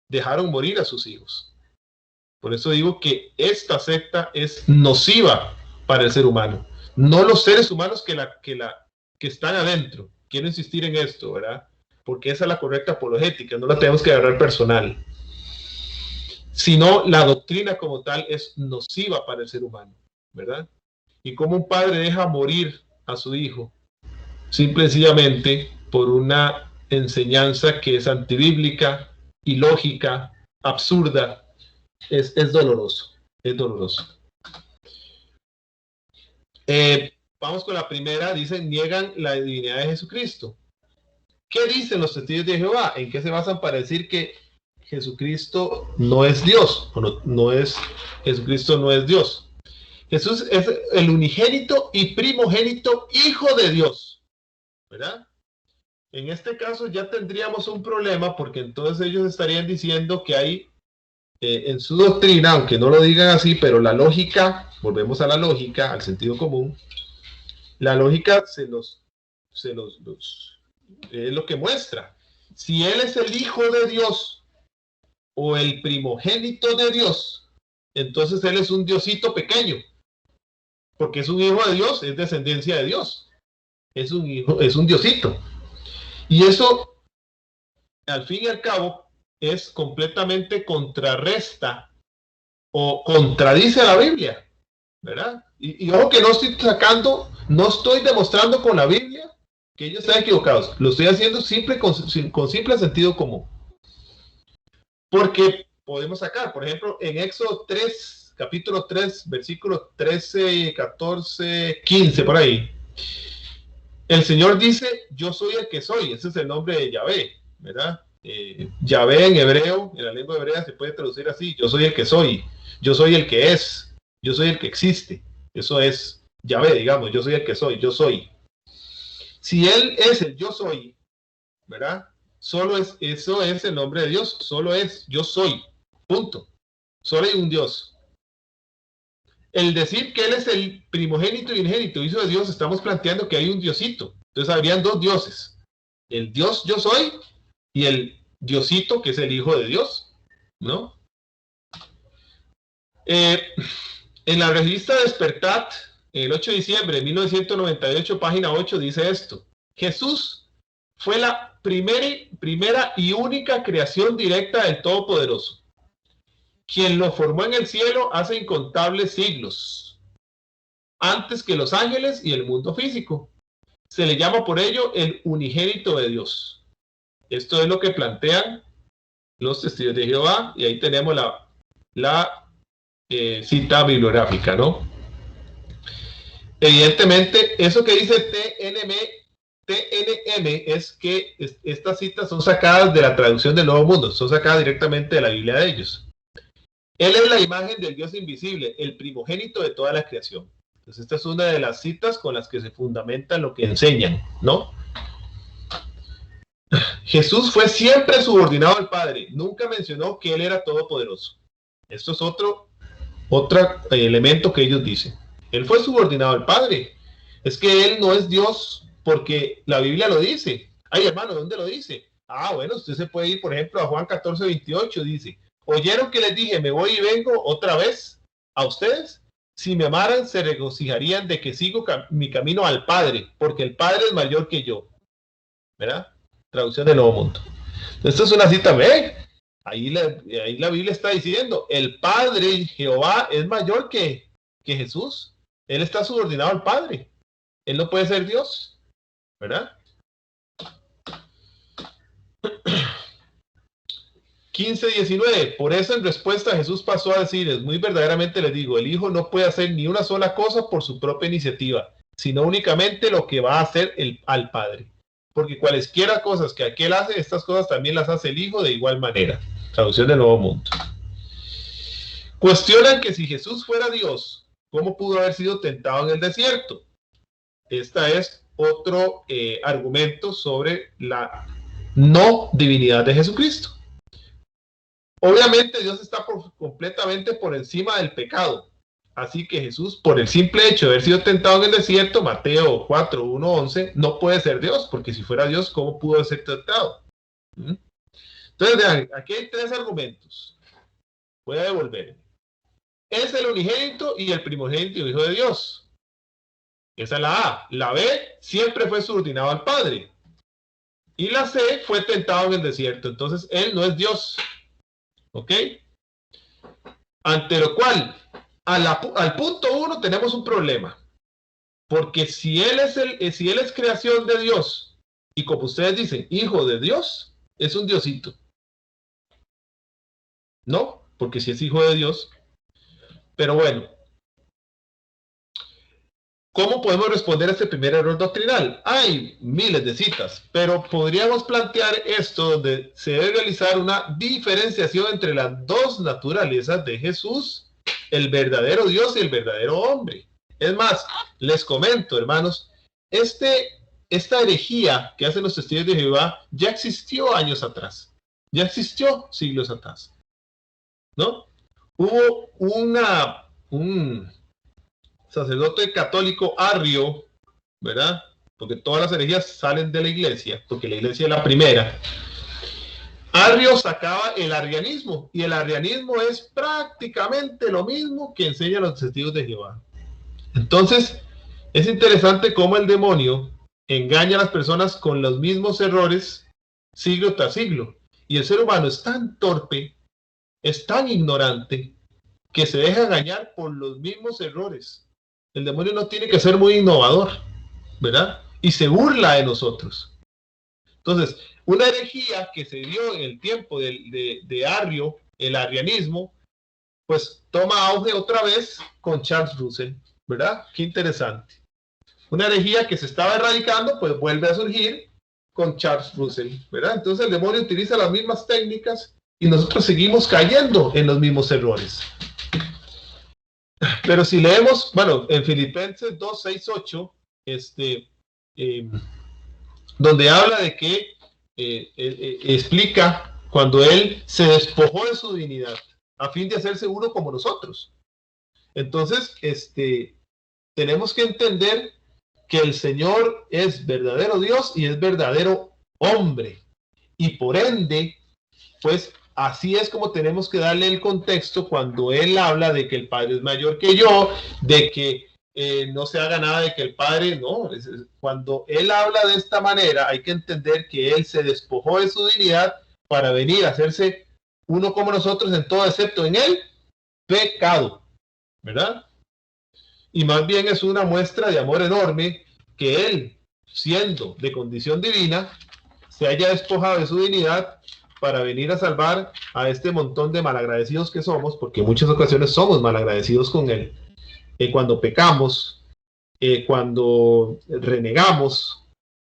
dejaron morir a sus hijos. Por eso digo que esta secta es nociva para el ser humano, no los seres humanos que están adentro. Quiero insistir en esto, ¿verdad? Porque esa es la correcta apologética, no la tenemos que agarrar personal, sino la doctrina como tal es nociva para el ser humano, ¿verdad? Y como un padre deja morir a su hijo simple y sencillamente por una enseñanza que es antibíblica, ilógica, absurda, es doloroso, es doloroso. Vamos con la primera. Dicen, niegan la divinidad de Jesucristo. ¿Qué dicen los testigos de Jehová? ¿En qué se basan para decir que Jesucristo no es Dios? Jesucristo no es Dios. Jesús es el unigénito y primogénito Hijo de Dios, ¿verdad? En este caso ya tendríamos un problema, porque entonces ellos estarían diciendo que hay en su doctrina, aunque no lo digan así, pero la lógica, volvemos a la lógica, al sentido común, la lógica es lo que muestra. Si él es el hijo de Dios o el primogénito de Dios, entonces él es un diosito pequeño, porque es un hijo de Dios, es descendencia de Dios, es un hijo, es un diosito. Y eso, al fin y al cabo, es completamente contrarresta o contradice a la Biblia, ¿verdad? Y ojo que no estoy demostrando con la Biblia que ellos están equivocados. Lo estoy haciendo con simple sentido común. Porque podemos sacar, por ejemplo, en Éxodo 3, capítulo 3, versículos 13, 14, 15, por ahí. El Señor dice, yo soy el que soy. Ese es el nombre de Yahvé, ¿verdad? Yahvé en hebreo, en la lengua hebrea se puede traducir así, yo soy el que soy, yo soy el que es, yo soy el que existe. Eso es Yahvé, digamos, yo soy el que soy, yo soy. Si Él es el yo soy, ¿verdad? Eso es el nombre de Dios, solo es yo soy, punto. Solo hay un Dios. El decir que Él es el primogénito y unigénito, hijo de Dios, estamos planteando que hay un diosito. Entonces habrían dos dioses. El Dios yo soy y el diosito, que es el hijo de Dios, ¿no? En la revista Despertat, el 8 de diciembre de 1998, página 8, dice esto. Jesús fue la primera y única creación directa del Todopoderoso, quien lo formó en el cielo hace incontables siglos, antes que los ángeles y el mundo físico. Se le llama por ello el unigénito de Dios. Esto es lo que plantean los testigos de Jehová, y ahí tenemos la cita bibliográfica, ¿no? Evidentemente, eso que dice TNM es que estas citas son sacadas de la traducción del Nuevo Mundo, son sacadas directamente de la Biblia de ellos. Él es la imagen del Dios invisible, el primogénito de toda la creación. Entonces, esta es una de las citas con las que se fundamenta lo que enseñan, ¿no? Jesús fue siempre subordinado al Padre, nunca mencionó que Él era todopoderoso. Esto es otro elemento que ellos dicen. Él fue subordinado al Padre. Es que Él no es Dios porque la Biblia lo dice. Ay, hermano, ¿dónde lo dice? Ah, bueno, usted se puede ir, por ejemplo, a Juan 14, 28, dice, ¿oyeron que les dije, me voy y vengo otra vez a ustedes? Si me amaran, se regocijarían de que sigo mi camino al Padre, porque el Padre es mayor que yo. ¿Verdad? Traducción del Nuevo Mundo. Esto es una cita, ¿ve? Ahí la Biblia está diciendo, el Padre, Jehová, es mayor que Jesús. Él está subordinado al Padre. Él no puede ser Dios, ¿verdad? 15:19. Por eso en respuesta Jesús pasó a decirles, muy verdaderamente les digo, el Hijo no puede hacer ni una sola cosa por su propia iniciativa, sino únicamente lo que va a hacer al Padre. Porque cualesquiera cosas que aquel hace, estas cosas también las hace el Hijo de igual manera. Traducción del Nuevo Mundo. Cuestionan que si Jesús fuera Dios, ¿cómo pudo haber sido tentado en el desierto? Este es otro argumento sobre la no divinidad de Jesucristo. Obviamente Dios está completamente por encima del pecado. Así que Jesús, por el simple hecho de haber sido tentado en el desierto, Mateo 4, 1, 11, no puede ser Dios, porque si fuera Dios, ¿cómo pudo ser tentado? Entonces, vean, aquí hay tres argumentos. Voy a devolver. Es el unigénito y el primogénito hijo de Dios. Esa es la A. La B, siempre fue subordinado al Padre. Y la C, fue tentado en el desierto. Entonces, él no es Dios. ¿Ok? Ante lo cual, al punto 1 tenemos un problema. Porque si él es creación de Dios, y como ustedes dicen, hijo de Dios, es un diosito. No, porque si es hijo de Dios. Pero bueno, ¿cómo podemos responder a este primer error doctrinal? Hay miles de citas, pero podríamos plantear esto donde se debe realizar una diferenciación entre las dos naturalezas de Jesús, el verdadero Dios y el verdadero hombre. Es más, les comento, hermanos, este esta herejía que hacen los testigos de Jehová ya existió años atrás, ya existió siglos atrás, ¿no? Hubo un sacerdote católico arrio, ¿verdad? Porque todas las herejías salen de la iglesia, porque la iglesia es la primera. Arrio sacaba el arrianismo, y el arrianismo es prácticamente lo mismo que enseñan los testigos de Jehová. Entonces, es interesante cómo el demonio engaña a las personas con los mismos errores siglo tras siglo. Y el ser humano es tan torpe, es tan ignorante, que se deja engañar por los mismos errores. El demonio no tiene que ser muy innovador, ¿verdad? Y se burla de nosotros. Entonces, una herejía que se dio en el tiempo de Arrio, el arrianismo, pues toma auge otra vez con Charles Russell, ¿verdad? Qué interesante. Una herejía que se estaba erradicando, pues vuelve a surgir con Charles Russell, ¿verdad? Entonces el demonio utiliza las mismas técnicas y nosotros seguimos cayendo en los mismos errores. Pero si leemos, bueno, en Filipenses 2, 6, 8, donde habla de que explica cuando él se despojó de su divinidad a fin de hacerse uno como nosotros. Entonces, tenemos que entender que el Señor es verdadero Dios y es verdadero hombre. Y por ende, pues así es como tenemos que darle el contexto cuando Él habla de que el Padre es mayor que yo, de que no se haga nada de que el Padre, no. Cuando Él habla de esta manera, hay que entender que Él se despojó de su divinidad para venir a hacerse uno como nosotros en todo, excepto en el pecado, ¿verdad? Y más bien es una muestra de amor enorme que Él, siendo de condición divina, se haya despojado de su divinidad para venir a salvar a este montón de malagradecidos que somos, porque en muchas ocasiones somos malagradecidos con Él. Cuando pecamos, cuando renegamos,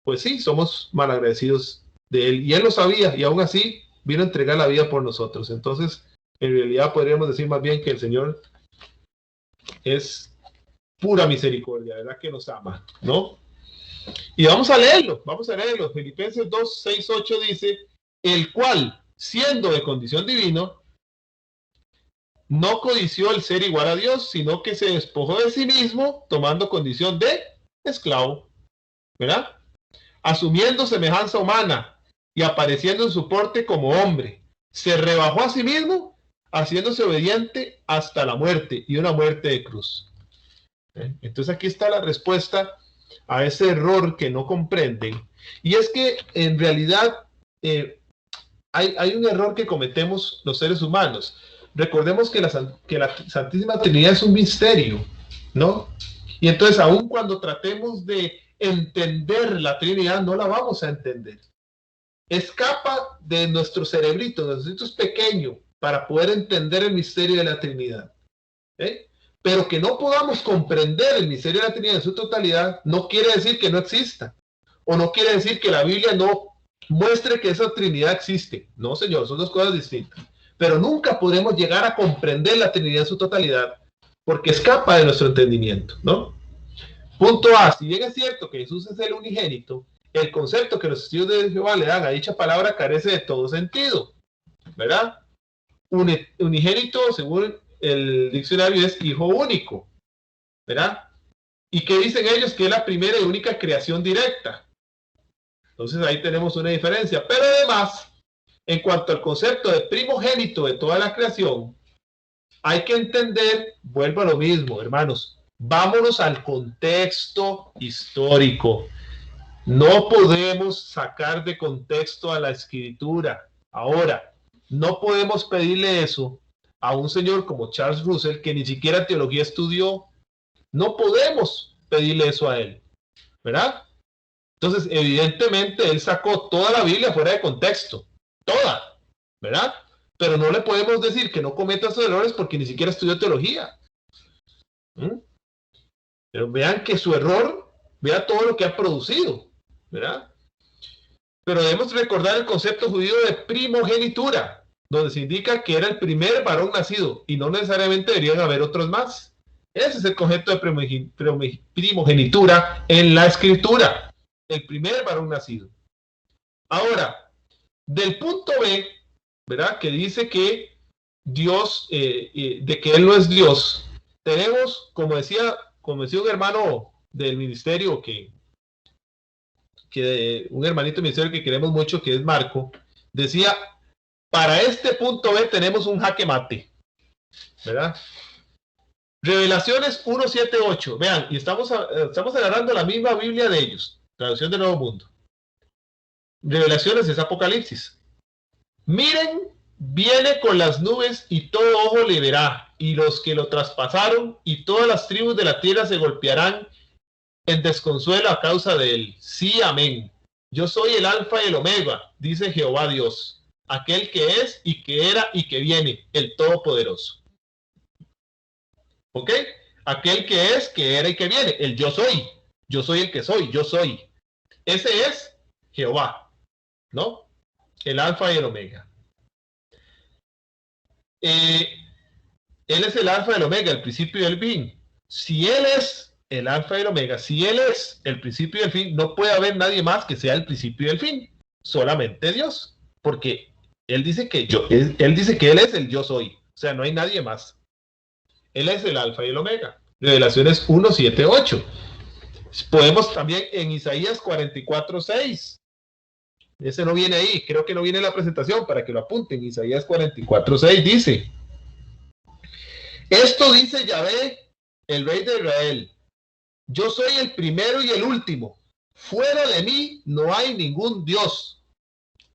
pues sí, somos malagradecidos de Él. Y Él lo sabía, y aún así vino a entregar la vida por nosotros. Entonces, en realidad podríamos decir más bien que el Señor es pura misericordia, ¿verdad? Que nos ama, ¿no? Y vamos a leerlo. Filipenses 2, 6, 8 dice, el cual, siendo de condición divino, no codició el ser igual a Dios, sino que se despojó de sí mismo, tomando condición de esclavo, ¿verdad? Asumiendo semejanza humana y apareciendo en su porte como hombre, se rebajó a sí mismo, haciéndose obediente hasta la muerte, y una muerte de cruz. Entonces aquí está la respuesta a ese error que no comprenden, y es que en realidad hay un error que cometemos los seres humanos. Recordemos que la Santísima Trinidad es un misterio, ¿no? Y entonces aun cuando tratemos de entender la Trinidad, no la vamos a entender. Escapa de nuestro cerebrito, de nuestro pequeño, para poder entender el misterio de la Trinidad. Pero que no podamos comprender el misterio de la Trinidad en su totalidad, no quiere decir que no exista, o no quiere decir que la Biblia no muestre que esa Trinidad existe. No, señor, son dos cosas distintas. Pero nunca podremos llegar a comprender la Trinidad en su totalidad, porque escapa de nuestro entendimiento, ¿no? Punto A, si bien es cierto que Jesús es el unigénito, el concepto que los testigos de Jehová le dan a dicha palabra carece de todo sentido, ¿verdad? Unigénito, según el diccionario, es hijo único, ¿verdad? ¿Y qué dicen ellos? Que es la primera y única creación directa. Entonces ahí tenemos una diferencia. Pero además, en cuanto al concepto de primogénito de toda la creación, hay que entender, vuelvo a lo mismo, hermanos, vámonos al contexto histórico. No podemos sacar de contexto a la Escritura. Ahora, no podemos pedirle eso a un señor como Charles Russell, que ni siquiera teología estudió. No podemos pedirle eso a él, ¿verdad? Entonces, evidentemente, él sacó toda la Biblia fuera de contexto. Toda, ¿verdad? Pero no le podemos decir que no cometa esos errores porque ni siquiera estudió teología. Pero vean que su error, vea todo lo que ha producido, ¿verdad? Pero debemos recordar el concepto judío de primogenitura, donde se indica que era el primer varón nacido y no necesariamente deberían haber otros más. Ese es el concepto de primogenitura en la Escritura. el primer varón nacido. Ahora, del punto B, ¿verdad? Que dice que Dios, de que Él no es Dios, tenemos, como decía un hermano del ministerio, un hermanito del ministerio que queremos mucho, que es Marco, decía, para este punto B tenemos un jaque mate, ¿verdad? Revelaciones 1, 7, 8. Vean, y estamos agarrando la misma Biblia de ellos, traducción del Nuevo Mundo. Revelaciones es Apocalipsis. Miren, viene con las nubes y todo ojo le verá, y los que lo traspasaron y todas las tribus de la tierra se golpearán en desconsuelo a causa de él. Sí, amén. Yo soy el alfa y el omega, dice Jehová Dios, aquel que es y que era y que viene, el Todopoderoso. ¿Ok? Aquel que es, que era y que viene, el yo soy el que soy, yo soy. Ese es Jehová, ¿no? El alfa y el omega. Él es el alfa y el omega, el principio y el fin. Si él es el alfa y el omega, si él es el principio y el fin, no puede haber nadie más que sea el principio y el fin, solamente Dios, porque él dice que él dice que él es el yo soy, o sea, no hay nadie más. Él es el alfa y el omega. Revelaciones 1, 7, 8. Podemos también en Isaías 44, 6. Ese no viene ahí, creo que no viene en la presentación, para que lo apunten. Isaías 44, 6 dice: esto dice Yahvé, el rey de Israel: yo soy el primero y el último, fuera de mí no hay ningún Dios.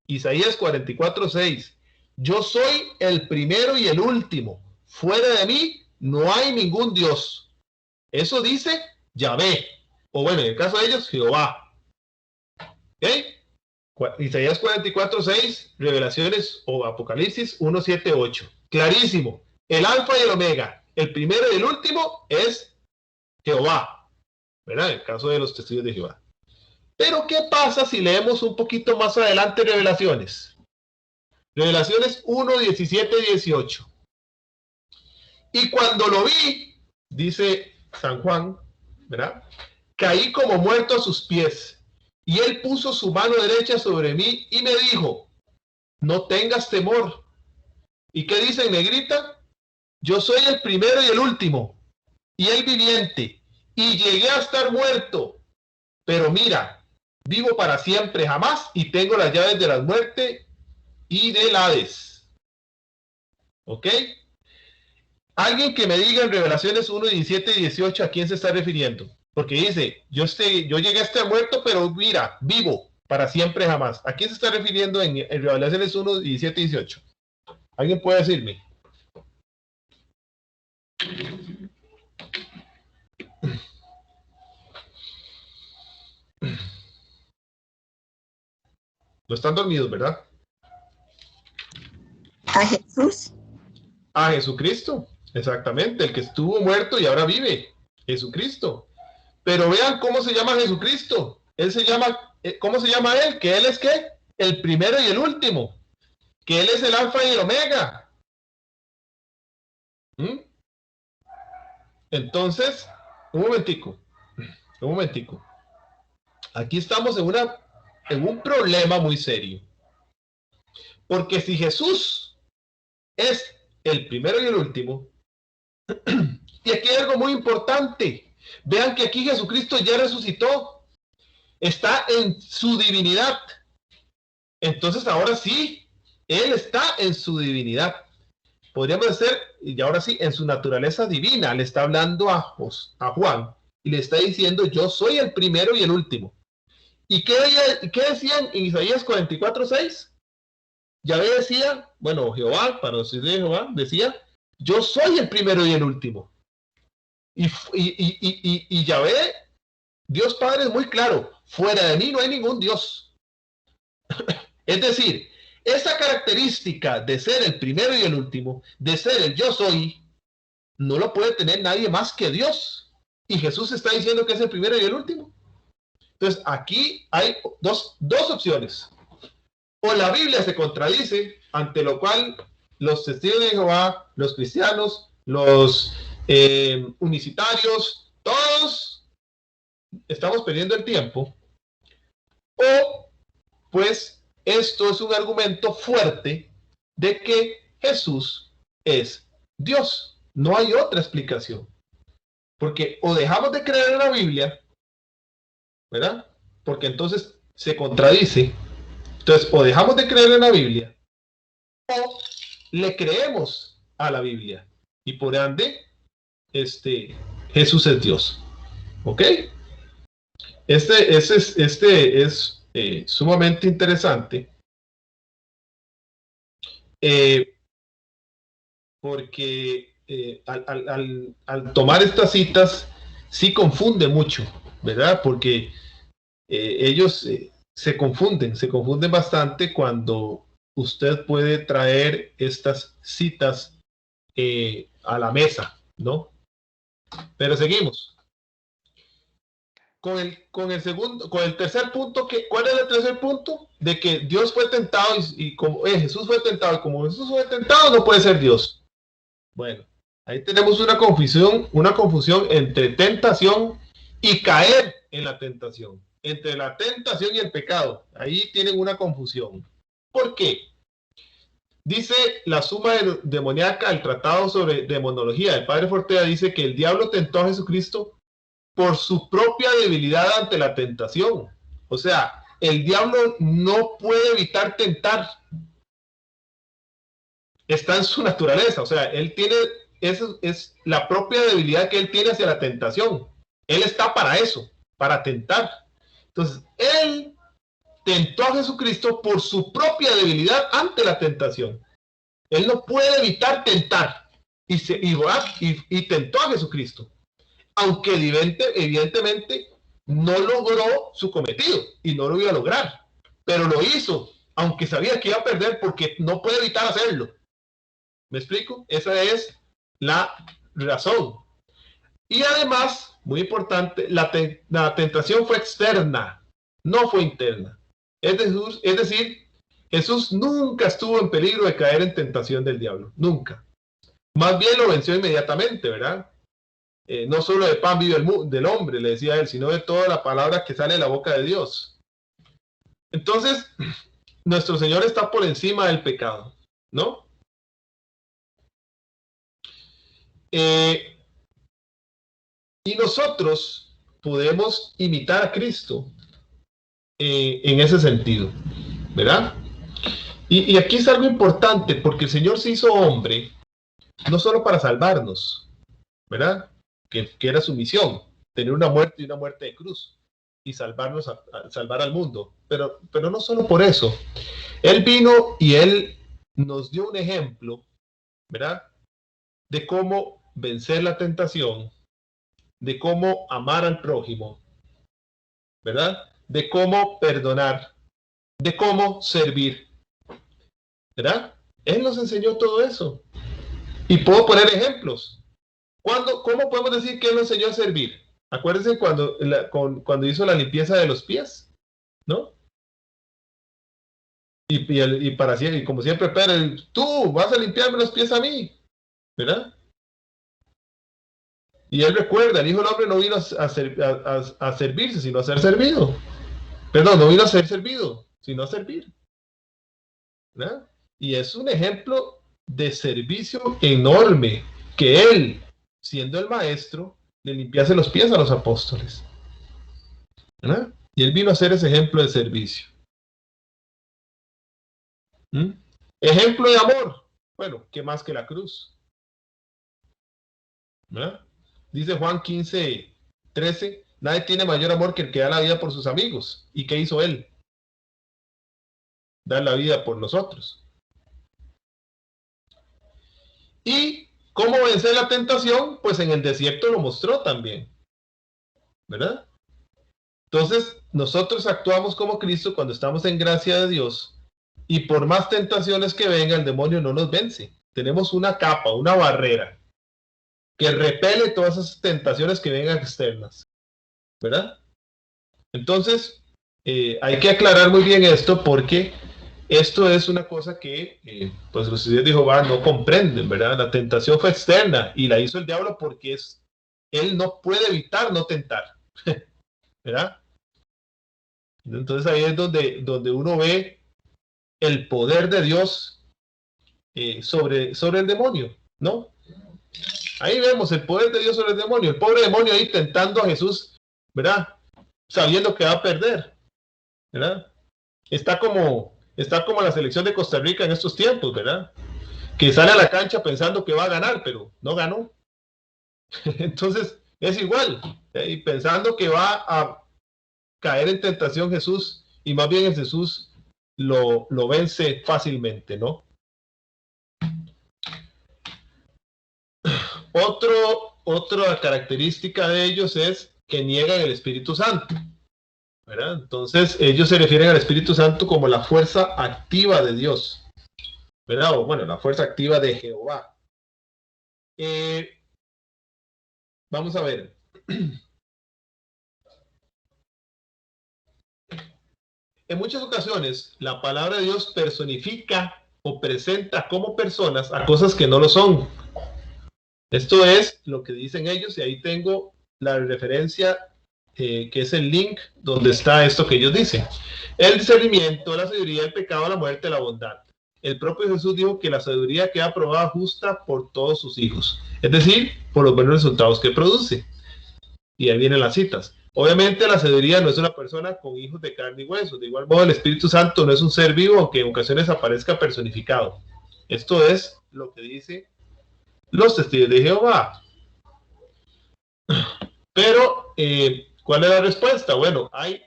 Isaías 44, 6. Yo soy el primero y el último, fuera de mí no hay ningún Dios. Eso dice Yahvé, o bueno, en el caso de ellos, Jehová. ¿Ok? Isaías 44, 6, Revelaciones o Apocalipsis 1, 7, 8. Clarísimo. El alfa y el omega, el primero y el último es Jehová, ¿verdad? En el caso de los testigos de Jehová. Pero ¿qué pasa si leemos un poquito más adelante Revelaciones? Revelaciones 1, 17, 18. Y cuando lo vi, dice San Juan, ¿verdad? Caí como muerto a sus pies, y él puso su mano derecha sobre mí y me dijo: no tengas temor. ¿Y qué dice en negrita? Yo soy el primero y el último, y el viviente, y llegué a estar muerto, pero mira, vivo para siempre jamás, y tengo las llaves de la muerte y del Hades. ¿Ok? Alguien que me diga en Revelaciones 1, 17 y 18 a quién se está refiriendo. Porque dice, yo llegué a estar muerto, pero mira, vivo para siempre jamás. ¿A quién se está refiriendo en Revelaciones 1, 17 y 18? ¿Alguien puede decirme? No están dormidos, ¿verdad? A Jesús. A Jesucristo, exactamente, el que estuvo muerto y ahora vive, Jesucristo. Pero vean cómo se llama Jesucristo. Él se llama, ¿cómo se llama él? Que él es ¿qué? El primero y el último. Que él es el alfa y el omega. Entonces, un momentico. Aquí estamos en un problema muy serio. Porque si Jesús es el primero y el último, y aquí hay algo muy importante. Vean que aquí Jesucristo ya resucitó. Está en su divinidad. Entonces ahora sí, Él está en su divinidad. Podríamos decir, y ahora sí, en su naturaleza divina. Le está hablando a Juan y le está diciendo: yo soy el primero y el último. ¿Y qué decían en Isaías 44, 6? Yahvé decía, bueno, Jehová, para los hijos de Jehová, decía: yo soy el primero y el último. Y Yahvé, Dios Padre, es muy claro: fuera de mí no hay ningún Dios. Es decir, esa característica de ser el primero y el último, de ser el yo soy, no lo puede tener nadie más que Dios. Y Jesús está diciendo que es el primero y el último. Entonces, aquí hay dos opciones. O la Biblia se contradice, ante lo cual los testigos de Jehová, los cristianos, los unicitarios, todos estamos perdiendo el tiempo. pues esto es un argumento fuerte de que Jesús es Dios. No hay otra explicación. Porque o dejamos de creer en la Biblia, ¿verdad? Porque entonces se contradice. Entonces, o dejamos de creer en la Biblia, o le creemos a la Biblia. Y por ende, Jesús es Dios. ¿Ok? Este es sumamente interesante. Porque al tomar estas citas, sí confunde mucho, ¿verdad? Porque ellos se confunden bastante cuando usted puede traer estas citas a la mesa, ¿no? Pero seguimos. Con el tercer punto, ¿cuál es el tercer punto? De que Dios fue tentado y como Jesús fue tentado, y como Jesús fue tentado, no puede ser Dios. Bueno, ahí tenemos una confusión entre tentación y caer en la tentación. Entre la tentación y el pecado. Ahí tienen una confusión. ¿Por qué? Dice la Suma Demoníaca, el tratado sobre demonología. El padre Fortea dice que el diablo tentó a Jesucristo por su propia debilidad ante la tentación. O sea, el diablo no puede evitar tentar. Está en su naturaleza, o sea, él tiene, eso es la propia debilidad que él tiene hacia la tentación. Él está para eso, para tentar. Entonces, él tentó a Jesucristo por su propia debilidad ante la tentación. Él no puede evitar tentar y tentó a Jesucristo, aunque evidentemente no logró su cometido y no lo iba a lograr, pero lo hizo, aunque sabía que iba a perder porque no puede evitar hacerlo. ¿Me explico? Esa es la razón. Y además, muy importante, la tentación fue externa, no fue interna. Es decir, Jesús nunca estuvo en peligro de caer en tentación del diablo, nunca. Más bien lo venció inmediatamente, ¿verdad? No solo de pan vive del hombre, le decía él, sino de toda la palabra que sale de la boca de Dios. Entonces, nuestro Señor está por encima del pecado, ¿no? Y nosotros podemos imitar a Cristo en ese sentido, ¿verdad? Y aquí es algo importante, porque el Señor se hizo hombre, no solo para salvarnos, ¿verdad? Que era su misión, tener una muerte y una muerte de cruz, y salvarnos, salvar al mundo. Pero no solo por eso. Él vino y Él nos dio un ejemplo, ¿verdad? De cómo vencer la tentación, de cómo amar al prójimo, ¿verdad? De cómo perdonar, de cómo servir, ¿verdad? Él nos enseñó todo eso. Y puedo poner ejemplos. ¿Cómo podemos decir que Él nos enseñó a servir? Acuérdense cuando hizo la limpieza de los pies, ¿no? Y como siempre, Pedro, tú vas a limpiarme los pies a mí, ¿verdad? Y él recuerda, el Hijo del Hombre no vino a servirse, sino a ser servido. Perdón, no vino a ser servido, sino a servir, ¿verdad? Y es un ejemplo de servicio enorme que él, siendo el maestro, le limpiase los pies a los apóstoles, ¿verdad? Y él vino a ser ese ejemplo de servicio. Ejemplo de amor. Bueno, ¿qué más que la cruz? ¿Verdad? Dice Juan 15:13, nadie tiene mayor amor que el que da la vida por sus amigos. ¿Y qué hizo él? Dar la vida por nosotros. ¿Y cómo vencer la tentación? Pues en el desierto lo mostró también, ¿verdad? Entonces, nosotros actuamos como Cristo cuando estamos en gracia de Dios, y por más tentaciones que vengan, el demonio no nos vence. Tenemos una capa, una barrera que repele todas esas tentaciones que vengan externas, ¿verdad? Entonces, hay que aclarar muy bien esto, porque esto es una cosa que pues los estudiantes de Jehová no comprenden, ¿verdad? La tentación fue externa y la hizo el diablo porque él no puede evitar no tentar, ¿verdad? Entonces ahí es donde uno ve el poder de Dios sobre el demonio, ¿no? Ahí vemos el poder de Dios sobre el demonio. El pobre demonio ahí tentando a Jesús, ¿verdad? Sabiendo que va a perder, ¿verdad? Está como la selección de Costa Rica en estos tiempos, ¿verdad? Que sale a la cancha pensando que va a ganar, pero no ganó. Entonces, es igual, y pensando que va a caer en tentación Jesús, y más bien Jesús lo vence fácilmente, ¿no? Otra característica de ellos es que niegan el Espíritu Santo, ¿verdad? Entonces, ellos se refieren al Espíritu Santo como la fuerza activa de Dios, ¿verdad? O bueno, la fuerza activa de Jehová. Vamos a ver. En muchas ocasiones, la palabra de Dios personifica o presenta como personas a cosas que no lo son. Esto es lo que dicen ellos, y ahí tengo la referencia, que es el link donde está esto que ellos dicen. El discernimiento, la sabiduría, el pecado, la muerte, la bondad. El propio Jesús dijo que la sabiduría queda aprobada justa por todos sus hijos, es decir, por los buenos resultados que produce. Y ahí vienen las citas. Obviamente la sabiduría no es una persona con hijos de carne y hueso. De igual modo, el Espíritu Santo no es un ser vivo, aunque en ocasiones aparezca personificado. Esto es lo que dice los testigos de Jehová. Pero, ¿cuál es la respuesta? Bueno, hay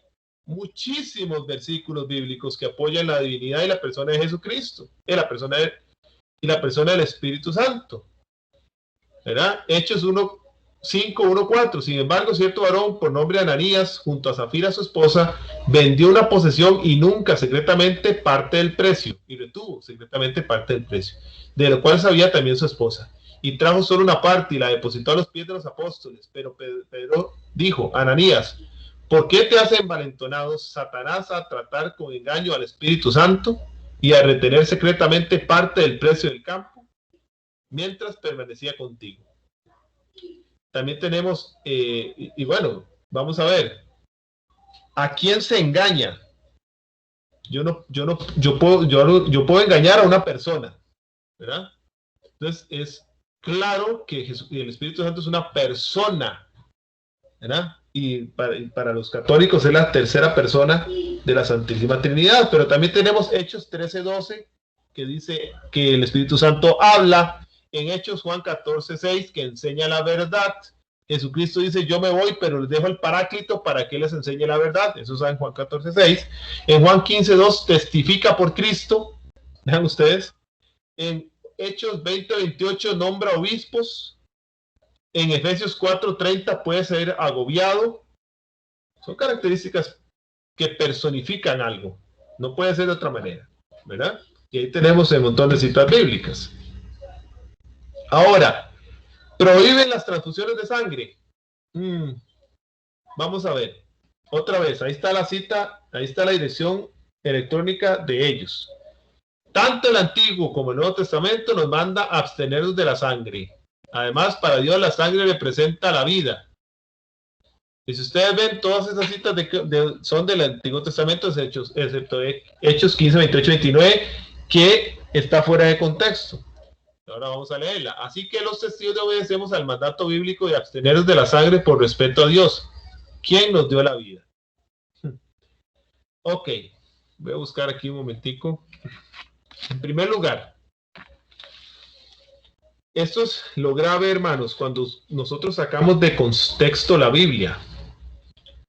muchísimos versículos bíblicos que apoyan la divinidad y la persona de Jesucristo, y la persona del Espíritu Santo, ¿verdad? Hechos 5:1-4. Sin embargo, cierto varón por nombre Ananías, junto a Zafira su esposa, vendió una posesión y nunca secretamente parte del precio, y retuvo secretamente parte del precio, de lo cual sabía también su esposa, y trajo solo una parte y la depositó a los pies de los apóstoles. Pero Pedro dijo: Ananías, ¿por qué te has envalentonado Satanás a tratar con engaño al Espíritu Santo y a retener secretamente parte del precio del campo, mientras permanecía contigo? También tenemos, y bueno, vamos a ver, ¿a quién se engaña? Yo puedo engañar a una persona, ¿verdad? Entonces es claro que el Espíritu Santo es una persona, ¿verdad? Y para los católicos es la tercera persona de la Santísima Trinidad. Pero también tenemos Hechos 13:12, que dice que el Espíritu Santo habla. En Hechos Juan 14:6, que enseña la verdad. Jesucristo dice: yo me voy, pero les dejo el Paráclito para que les enseñe la verdad. Eso está en Juan 14:6. En Juan 15:2 testifica por Cristo. Vean ustedes. En Hechos 20:28 nombra obispos. En Efesios 4:30 puede ser agobiado. Son características que personifican algo. No puede ser de otra manera, ¿verdad? Y ahí tenemos un montón de citas bíblicas. Ahora, prohíben las transfusiones de sangre. Vamos a ver. Otra vez, ahí está la cita, ahí está la dirección electrónica de ellos. Tanto el Antiguo como el Nuevo Testamento nos manda a abstenernos de la sangre. Además, para Dios la sangre representa la vida. Y si ustedes ven, todas esas citas son del Antiguo Testamento, excepto Hechos 15, 28, 29, que está fuera de contexto. Ahora vamos a leerla. Así que los testigos obedecemos al mandato bíblico de abstenernos de la sangre por respeto a Dios, quien nos dio la vida. Ok, voy a buscar aquí un momentico. En primer lugar, esto es lo grave, hermanos, cuando nosotros sacamos de contexto la Biblia.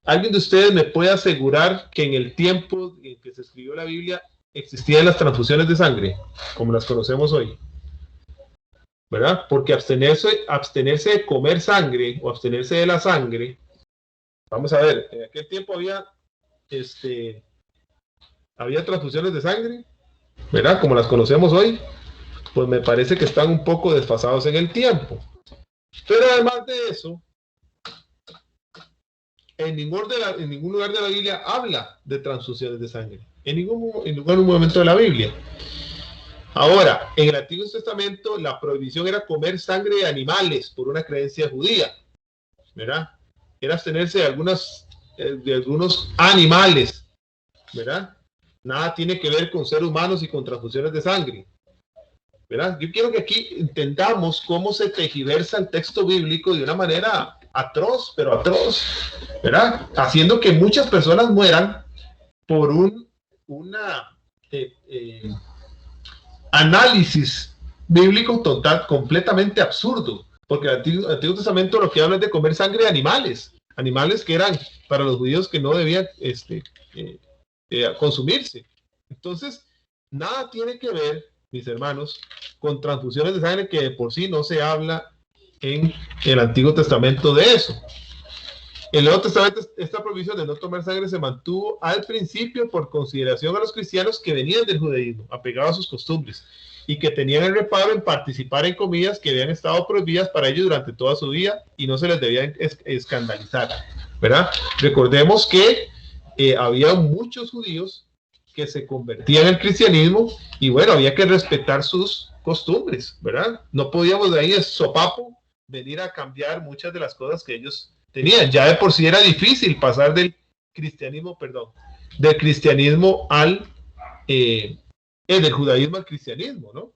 ¿Alguien de ustedes me puede asegurar que en el tiempo en que se escribió la Biblia existían las transfusiones de sangre, como las conocemos hoy? ¿Verdad? Porque abstenerse de comer sangre o abstenerse de la sangre, vamos a ver, en aquel tiempo había transfusiones de sangre, ¿verdad? Como las conocemos hoy. Pues me parece que están un poco desfasados en el tiempo. Pero además de eso, en ningún lugar de la Biblia habla de transfusiones de sangre. En ningún momento de la Biblia. Ahora, en el Antiguo Testamento, la prohibición era comer sangre de animales por una creencia judía, ¿verdad? Era abstenerse de algunos animales ¿verdad? Nada tiene que ver con seres humanos y con transfusiones de sangre, ¿verdad? Yo quiero que aquí entendamos cómo se tergiversa el texto bíblico de una manera atroz, pero atroz, ¿verdad? Haciendo que muchas personas mueran por una análisis bíblico total, completamente absurdo, porque el Antiguo Testamento lo que habla es de comer sangre de animales que eran para los judíos que no debían consumirse. Entonces, nada tiene que ver, mis hermanos, con transfusiones de sangre, que de por sí no se habla en el Antiguo Testamento de eso. En el Nuevo Testamento, esta prohibición de no tomar sangre se mantuvo al principio por consideración a los cristianos que venían del judaísmo, apegados a sus costumbres, y que tenían el reparo en participar en comidas que habían estado prohibidas para ellos durante toda su vida y no se les debía escandalizar, ¿verdad? Recordemos que había muchos judíos que se convertían al cristianismo y bueno, había que respetar sus costumbres, ¿verdad? No podíamos de ahí de sopapo venir a cambiar muchas de las cosas que ellos tenían. Ya de por sí era difícil pasar del cristianismo al del judaísmo al cristianismo, ¿no?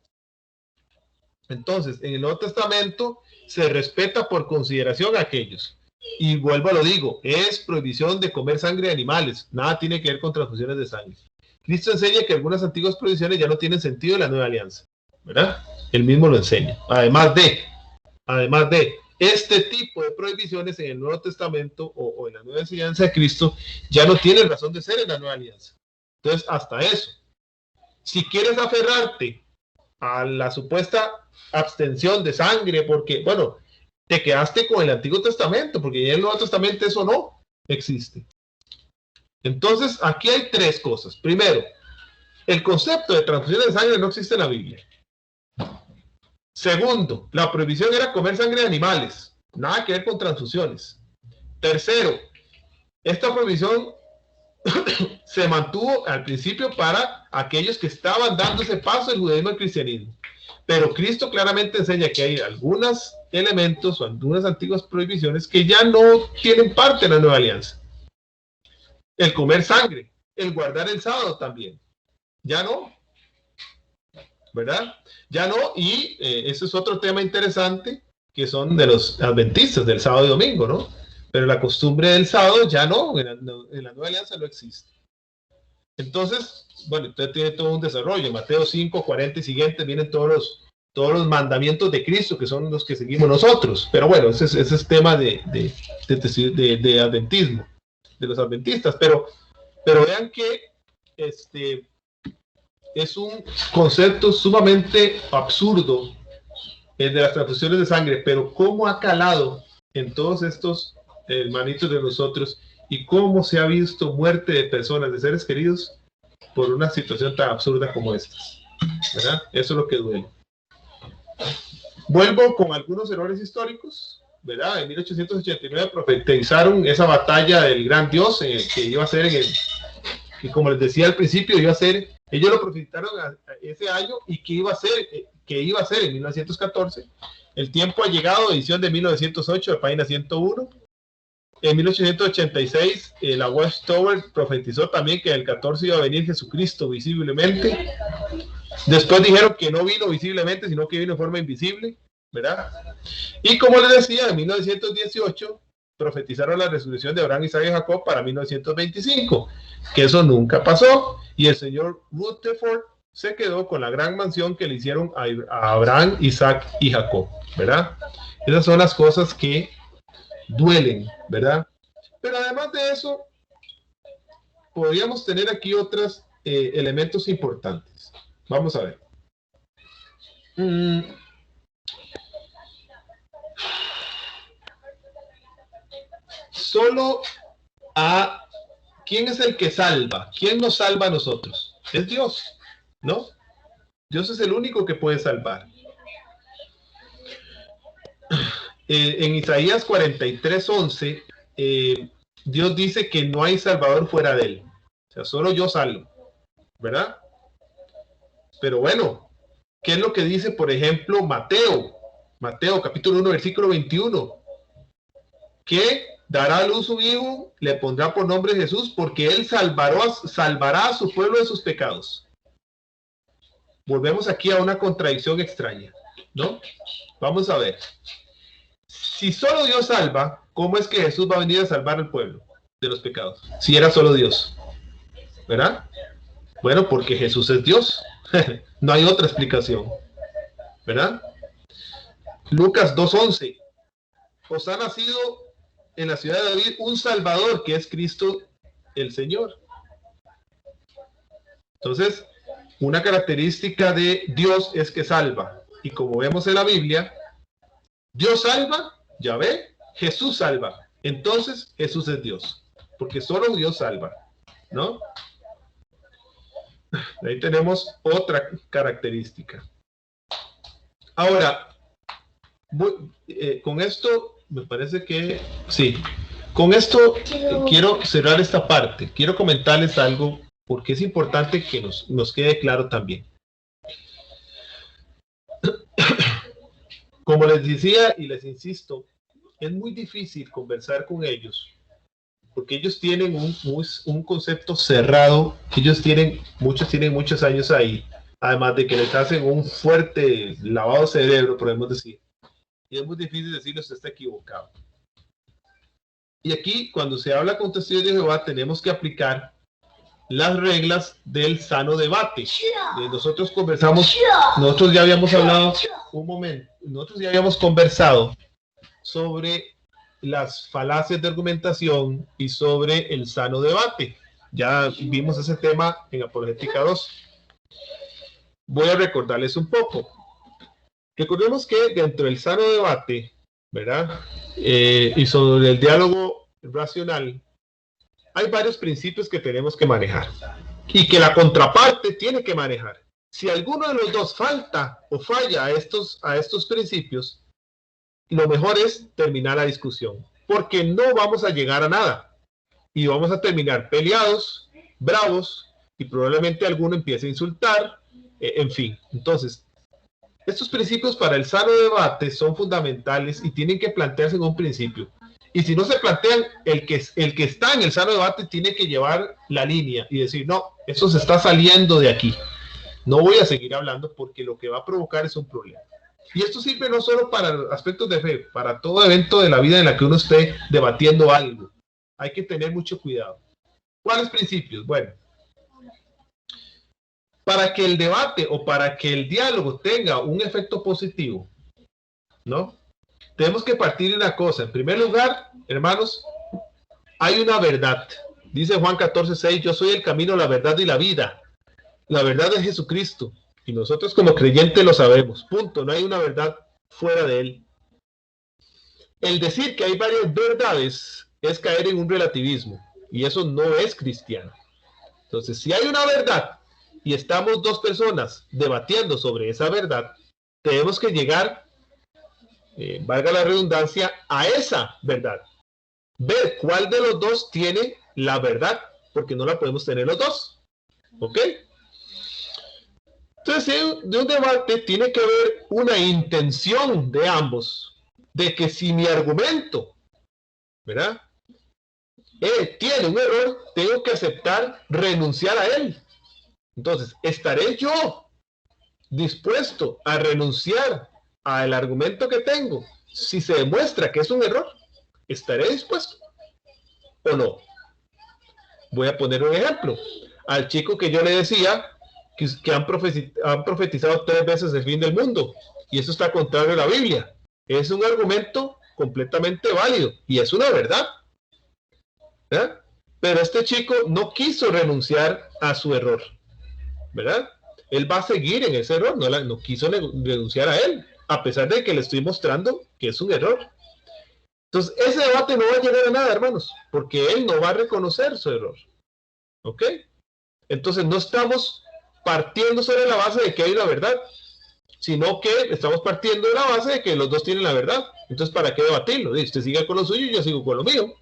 Entonces, en el Nuevo Testamento se respeta por consideración a aquellos. Y vuelvo a lo digo, es prohibición de comer sangre de animales, nada tiene que ver con transfusiones de sangre. Cristo enseña que algunas antiguas prohibiciones ya no tienen sentido en la nueva alianza, ¿verdad? Él mismo lo enseña. Además de este tipo de prohibiciones en el Nuevo Testamento o en la nueva enseñanza de Cristo ya no tienen razón de ser en la nueva alianza. Entonces, hasta eso. Si quieres aferrarte a la supuesta abstención de sangre, porque, bueno, te quedaste con el Antiguo Testamento, porque en el Nuevo Testamento eso no existe. Entonces, aquí hay tres cosas. Primero, el concepto de transfusión de sangre no existe en la Biblia. Segundo, la prohibición era comer sangre de animales, nada que ver con transfusiones. Tercero, esta prohibición se mantuvo al principio para aquellos que estaban dándose paso del judaísmo al cristianismo. Pero Cristo claramente enseña que hay algunos elementos o algunas antiguas prohibiciones que ya no tienen parte en la nueva alianza. El comer sangre, el guardar el sábado también. Ya no, ¿verdad? Ya no, y ese es otro tema interesante, que son de los adventistas del sábado y domingo, ¿no? Pero la costumbre del sábado ya no, en la nueva alianza no existe. Entonces, bueno, usted tiene todo un desarrollo. Mateo 5, 40 y siguientes vienen todos los mandamientos de Cristo, que son los que seguimos nosotros. Pero bueno, ese es tema de adventismo, de los adventistas. Pero vean que es un concepto sumamente absurdo el de las transfusiones de sangre, pero cómo ha calado en todos estos hermanitos de nosotros y cómo se ha visto muerte de personas, de seres queridos, por una situación tan absurda como esta, ¿verdad? Eso es lo que duele. Vuelvo con algunos errores históricos, ¿verdad? En 1889 profetizaron esa batalla del gran Dios que iba a ser que como les decía al principio, iba a ser, ellos lo profetizaron ese año y que iba a ser en 1914. El tiempo ha llegado, edición de 1908, de página 101. En 1886, la Watchtower profetizó también que el 14 iba a venir Jesucristo visiblemente. Después dijeron que no vino visiblemente, sino que vino en forma invisible, ¿verdad? Y como les decía, en 1918 profetizaron la resurrección de Abraham, Isaac y Jacob para 1925, que eso nunca pasó, y el señor Rutherford se quedó con la gran mansión que le hicieron a Abraham, Isaac y Jacob, ¿verdad? Esas son las cosas que duelen, ¿verdad? Pero además de eso, podríamos tener aquí otros elementos importantes. Vamos a ver. Solo a ¿quién es el que salva? ¿Quién nos salva a nosotros? Es Dios, ¿no? Dios es el único que puede salvar. En Isaías 43:11, Dios dice que no hay salvador fuera de él. O sea, solo yo salvo, ¿verdad? Pero bueno, ¿qué es lo que dice, por ejemplo, Mateo capítulo 1, versículo 21? Que dará a luz un hijo, le pondrá por nombre Jesús, porque él salvará a su pueblo de sus pecados. Volvemos aquí a una contradicción extraña, ¿no? Vamos a ver. Si solo Dios salva, ¿cómo es que Jesús va a venir a salvar al pueblo de los pecados? Si era solo Dios, ¿verdad? Bueno, porque Jesús es Dios. No hay otra explicación, ¿verdad? Lucas 2:11. Os ha nacido en la ciudad de David un Salvador, que es Cristo el Señor. Entonces, una característica de Dios es que salva. Y como vemos en la Biblia, Dios salva, Yahvé, Jesús salva. Entonces, Jesús es Dios. Porque solo Dios salva, ¿no? Ahí tenemos otra característica. Ahora, con esto me parece que sí. Con esto quiero cerrar esta parte. Quiero comentarles algo porque es importante que nos quede claro también. Como les decía y les insisto, es muy difícil conversar con ellos porque ellos tienen un concepto cerrado. Muchos tienen muchos años ahí, además de que les hacen un fuerte lavado de cerebro, podemos decir. Y es muy difícil decirle usted está equivocado. Y aquí, cuando se habla con testigos de Jehová, tenemos que aplicar las reglas del sano debate. Nosotros conversamos, nosotros ya habíamos hablado nosotros ya habíamos conversado sobre las falacias de argumentación y sobre el sano debate. Ya vimos ese tema en Apologética 2. Voy a recordarles un poco. Recordemos que dentro del sano debate, ¿verdad? Y sobre el diálogo racional, hay varios principios que tenemos que manejar y que la contraparte tiene que manejar. Si alguno de los dos falta o falla a estos principios, lo mejor es terminar la discusión, porque no vamos a llegar a nada y vamos a terminar peleados, bravos, y probablemente alguno empiece a insultar, en fin. Entonces, estos principios para el sano debate son fundamentales y tienen que plantearse en un principio. Y si no se plantean, el que está en el sano debate tiene que llevar la línea y decir, no, eso se está saliendo de aquí. No voy a seguir hablando porque lo que va a provocar es un problema. Y esto sirve no solo para aspectos de fe, para todo evento de la vida en la que uno esté debatiendo algo. Hay que tener mucho cuidado. ¿Cuáles principios? Bueno, para que el debate o para que el diálogo tenga un efecto positivo, ¿no? Tenemos que partir de una cosa. En primer lugar, hermanos, hay una verdad. Dice Juan 14:6, yo soy el camino, la verdad y la vida. La verdad es Jesucristo. Y nosotros como creyentes lo sabemos. Punto. No hay una verdad fuera de él. El decir que hay varias verdades es caer en un relativismo. Y eso no es cristiano. Entonces, si hay una verdad y estamos dos personas debatiendo sobre esa verdad, tenemos que llegar, valga la redundancia, a esa verdad. Ver cuál de los dos tiene la verdad, porque no la podemos tener los dos. ¿Ok? Entonces, de un debate tiene que haber una intención de ambos, de que si mi argumento, ¿verdad?, tiene un error, tengo que aceptar renunciar a él. Entonces, ¿estaré yo dispuesto a renunciar al argumento que tengo si se demuestra que es un error? ¿Estaré dispuesto o no? Voy a poner un ejemplo. Al chico que yo le decía que han profetizado 3 veces el fin del mundo, y eso está contrario a la Biblia. Es un argumento completamente válido y es una verdad, ¿verdad? Pero este chico no quiso renunciar a su error, ¿verdad? Él va a seguir en ese error, no quiso renunciar a él, a pesar de que le estoy mostrando que es un error. Entonces, ese debate no va a llegar a nada, hermanos, porque él no va a reconocer su error. ¿Ok? Entonces, no estamos partiendo sobre la base de que hay una verdad, sino que estamos partiendo de la base de que los dos tienen la verdad. Entonces, ¿para qué debatirlo? Usted sigue con lo suyo y yo sigo con lo mío.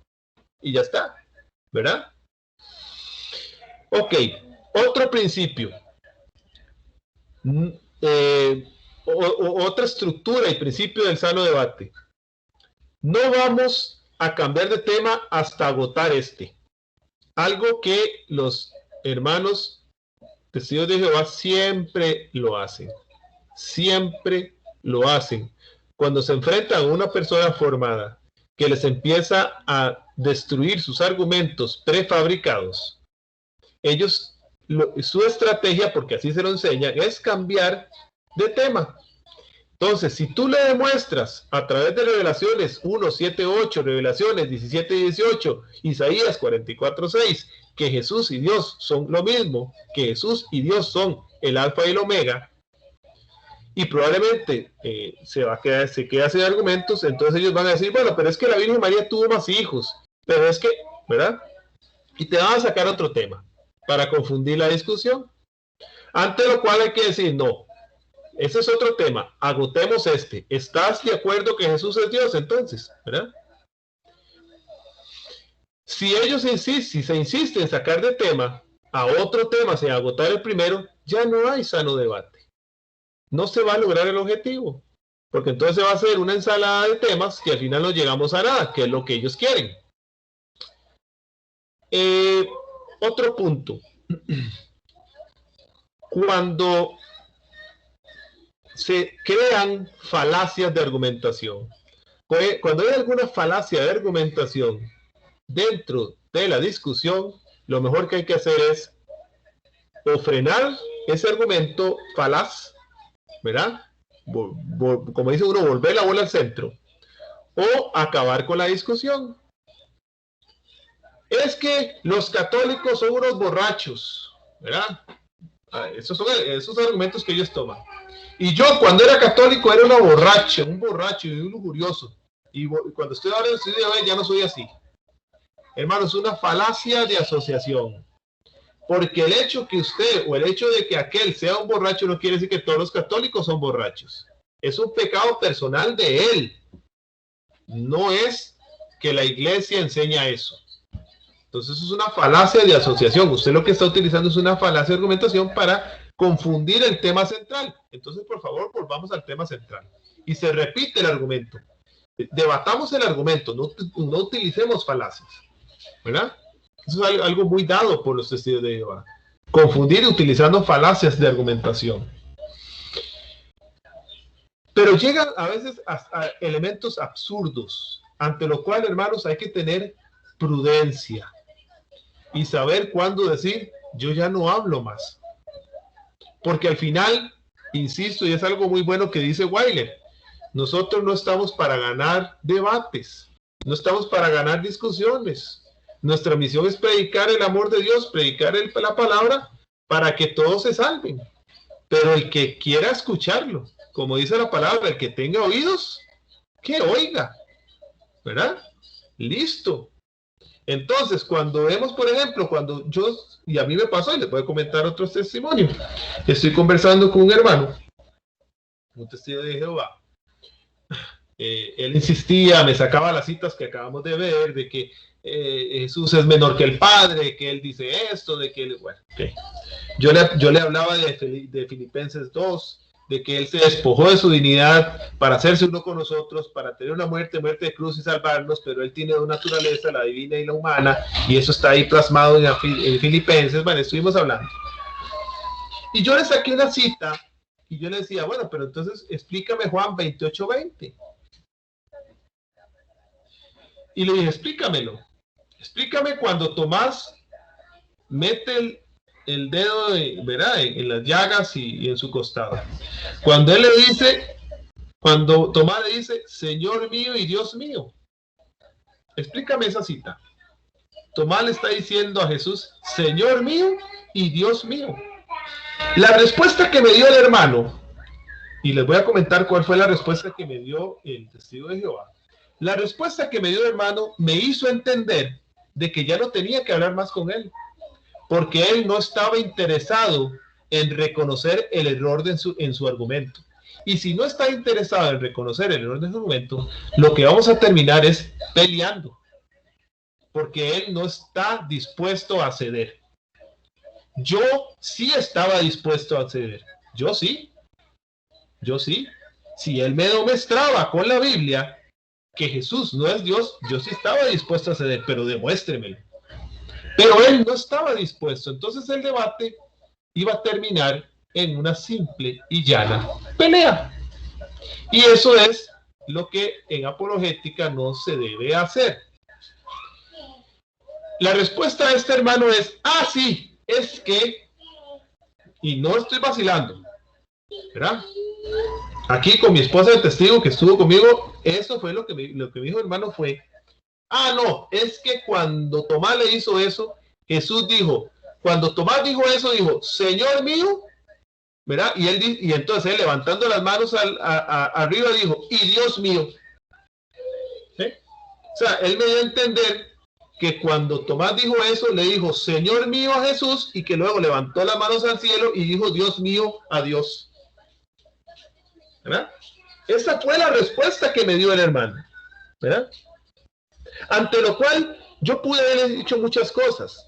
Y ya está, ¿verdad? Ok, otro principio. Otra estructura y principio del sano debate. No vamos a cambiar de tema hasta agotar este. Algo que los hermanos testigos de Jehová siempre lo hacen. Siempre lo hacen. Cuando se enfrentan a una persona formada que les empieza a destruir sus argumentos prefabricados, ellos, su estrategia, porque así se lo enseñan, es cambiar de tema. Entonces, si tú le demuestras a través de Revelaciones 1, 7, 8, Revelaciones 17 y 18, Isaías 44, 6, que Jesús y Dios son lo mismo, que Jesús y Dios son el alfa y el omega, y probablemente se queda sin argumentos, entonces ellos van a decir, bueno, pero es que la Virgen María tuvo más hijos, pero es que, ¿verdad? Y te van a sacar otro tema para confundir la discusión, ante lo cual hay que decir, no, ese es otro tema, agotemos este. ¿Estás de acuerdo que Jesús es Dios entonces? ¿Verdad? Si ellos si se insiste en sacar de tema a otro tema sin agotar el primero, ya no hay sano debate. No se va a lograr el objetivo, porque entonces va a ser una ensalada de temas que al final no llegamos a nada, que es lo que ellos quieren. Otro punto. Cuando se crean falacias de argumentación, cuando hay alguna falacia de argumentación dentro de la discusión, lo mejor que hay que hacer es o frenar ese argumento falaz, ¿verdad? Como dice uno, volver la bola al centro, o acabar con la discusión. Es que los católicos son unos borrachos, ¿verdad? Esos son esos argumentos que ellos toman. Y yo cuando era católico era un borracho y un lujurioso. Y cuando estoy ahora en estudio ya no soy así. Hermano, es una falacia de asociación. Porque el hecho que usted o el hecho de que aquel sea un borracho no quiere decir que todos los católicos son borrachos. Es un pecado personal de él. No es que la iglesia enseña eso. Entonces es una falacia de asociación. Usted lo que está utilizando es una falacia de argumentación para confundir el tema central. Entonces, por favor, volvamos al tema central. Y se repite el argumento. Debatamos el argumento, no utilicemos falacias. ¿Verdad? Eso es algo muy dado por los testigos de Jehová. Confundir utilizando falacias de argumentación. Pero llegan a veces a elementos absurdos, ante lo cual, hermanos, hay que tener prudencia y saber cuándo decir, yo ya no hablo más. Porque al final, insisto, y es algo muy bueno que dice Weiler, nosotros no estamos para ganar debates, no estamos para ganar discusiones. Nuestra misión es predicar el amor de Dios, predicar la palabra para que todos se salven. Pero el que quiera escucharlo, como dice la palabra, el que tenga oídos, que oiga, ¿verdad? Listo. Entonces, cuando vemos, por ejemplo, cuando yo, y a mí me pasó, y les voy a comentar otros testimonios, estoy conversando con un hermano, un testigo de Jehová. Él insistía, me sacaba las citas que acabamos de ver, de que Jesús es menor que el Padre, que él dice esto, de que él, bueno, okay. Yo le hablaba de Filipenses 2, de que él se despojó de su dignidad para hacerse uno con nosotros, para tener una muerte de cruz y salvarnos, pero él tiene dos naturalezas, la divina y la humana, y eso está ahí plasmado en Filipenses. Bueno, estuvimos hablando. Y yo le saqué una cita, y yo le decía, bueno, pero entonces explícame Juan 28:20. Y le dije, explícamelo. Explícame cuando Tomás mete el dedo, ¿verdad? En las llagas y en su costado. Cuando Tomás le dice, Señor mío y Dios mío. Explícame esa cita. Tomás le está diciendo a Jesús, Señor mío y Dios mío. La respuesta que me dio el hermano, y les voy a comentar cuál fue la respuesta que me dio el testigo de Jehová. La respuesta que me dio el hermano me hizo entender de que ya no tenía que hablar más con él, porque él no estaba interesado en reconocer el error en su argumento. Y si no está interesado en reconocer el error de su argumento, lo que vamos a terminar es peleando, porque él no está dispuesto a ceder. Yo sí estaba dispuesto a ceder. Yo sí. Si él me demostraba con la Biblia que Jesús no es Dios, yo sí estaba dispuesto a ceder, pero demuéstremelo. Pero él no estaba dispuesto. Entonces el debate iba a terminar en una simple y llana pelea. Y eso es lo que en apologética no se debe hacer. La respuesta de este hermano es, sí, es que, y no estoy vacilando, ¿verdad? Aquí con mi esposa de testigo que estuvo conmigo, eso fue lo que me dijo el hermano fue, no, es que cuando Tomás le hizo eso, Jesús dijo, cuando Tomás dijo eso, dijo, Señor mío, ¿verdad? Y entonces él levantando las manos arriba dijo, y Dios mío. ¿Sí? O sea, él me dio a entender que cuando Tomás dijo eso, le dijo, Señor mío a Jesús, y que luego levantó las manos al cielo y dijo, Dios mío a Dios. ¿Verdad? Esa fue la respuesta que me dio el hermano, ¿verdad? Ante lo cual yo pude haber dicho muchas cosas.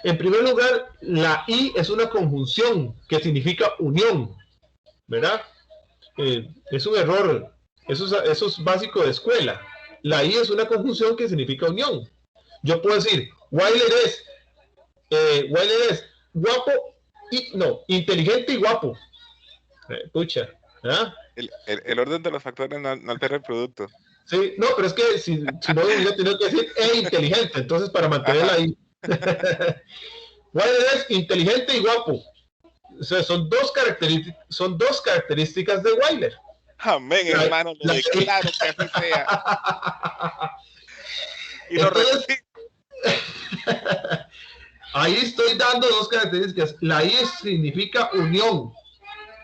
En primer lugar, la I es una conjunción que significa unión, ¿verdad? Es un error, eso es básico de escuela. La I es una conjunción que significa unión. Yo puedo decir, Wyler es guapo inteligente y guapo. Pucha, ¿verdad? El orden de los factores no altera el producto. Sí, no, pero es que si no hubiera tenido que decir inteligente, entonces para mantenerla ahí. Wyler es inteligente y guapo. O sea, son dos características de Wyler. Amén, hermano, lo declaro que así sea. Y lo repito. Ahí estoy dando dos características. La I significa unión.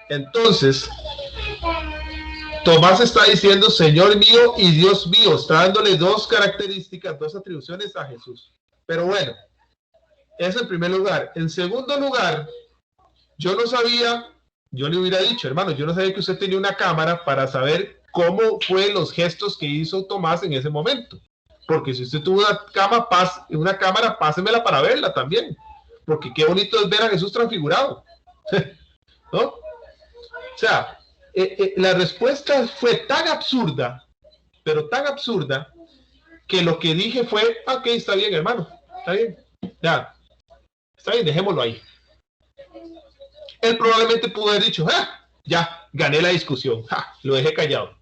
Entonces, Tomás está diciendo Señor mío y Dios mío, está dándole dos características, dos atribuciones a Jesús. Pero bueno, eso en primer lugar. En segundo lugar, yo no sabía, yo le hubiera dicho, hermano, yo no sabía que usted tenía una cámara para saber cómo fue los gestos que hizo Tomás en ese momento. Porque si usted tuvo una cámara, pásemela para verla también. Porque qué bonito es ver a Jesús transfigurado. ¿No? O sea, la respuesta fue tan absurda, pero tan absurda, que lo que dije fue, ok, está bien, hermano, está bien, ya, está bien, dejémoslo ahí. Él probablemente pudo haber dicho, ya, gané la discusión, lo dejé callado.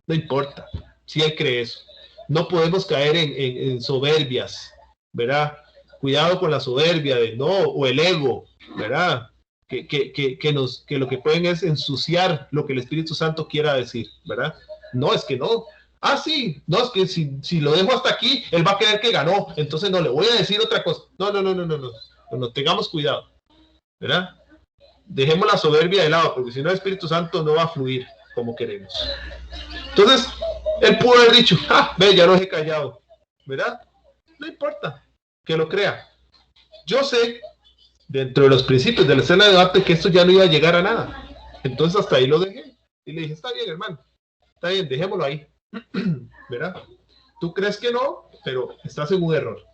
No importa, si él cree eso. No podemos caer en soberbias, ¿verdad? Cuidado con la soberbia o el ego, ¿verdad? Que lo que pueden es ensuciar lo que el Espíritu Santo quiera decir, ¿verdad? No, es que no. Sí, no, es que si lo dejo hasta aquí, él va a creer que ganó, entonces no le voy a decir otra cosa. No, tengamos cuidado, ¿verdad? Dejemos la soberbia de lado, porque si no el Espíritu Santo no va a fluir como queremos. Entonces, él pudo haber dicho, ve, ya lo dejé callado, ¿verdad? No importa, que lo crea. Yo sé, dentro de los principios de la escena de debate, que esto ya no iba a llegar a nada. Entonces hasta ahí lo dejé. Y le dije, está bien, hermano, está bien, dejémoslo ahí. ¿Verdad? Tú crees que no, pero estás en un error.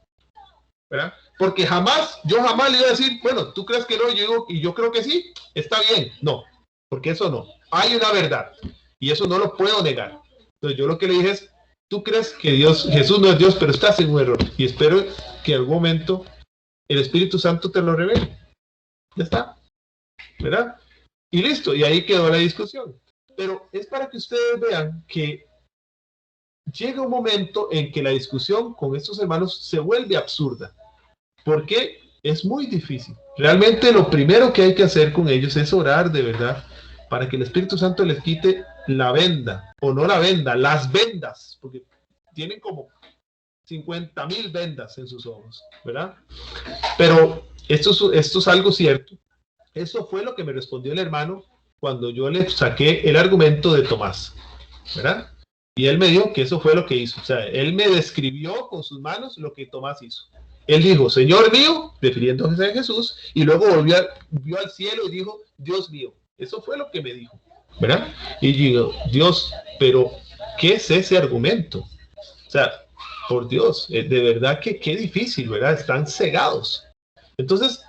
¿Verdad? Porque yo jamás le iba a decir, bueno, tú crees que no, y yo creo que sí, está bien. No, porque eso no. Hay una verdad. Y eso no lo puedo negar. Entonces yo lo que le dije es, tú crees que Jesús no es Dios, pero estás en un error. Y espero que en algún momento el Espíritu Santo te lo revele. Ya está. ¿Verdad? Y listo. Y ahí quedó la discusión. Pero es para que ustedes vean que llega un momento en que la discusión con estos hermanos se vuelve absurda. Porque es muy difícil. Realmente lo primero que hay que hacer con ellos es orar de verdad para que el Espíritu Santo les quite la venda, o no la venda, las vendas, porque tienen como 50,000 vendas en sus ojos, ¿verdad? Pero esto es algo cierto. Eso fue lo que me respondió el hermano cuando yo le saqué el argumento de Tomás, ¿verdad? Y él me dijo que eso fue lo que hizo. O sea, él me describió con sus manos lo que Tomás hizo. Él dijo, Señor mío, refiriéndose a Jesús, y luego vio al cielo y dijo, Dios mío. Eso fue lo que me dijo, ¿verdad? Y digo, Dios, pero ¿qué es ese argumento? O sea, por Dios, de verdad que qué difícil, ¿verdad? Están cegados. Entonces,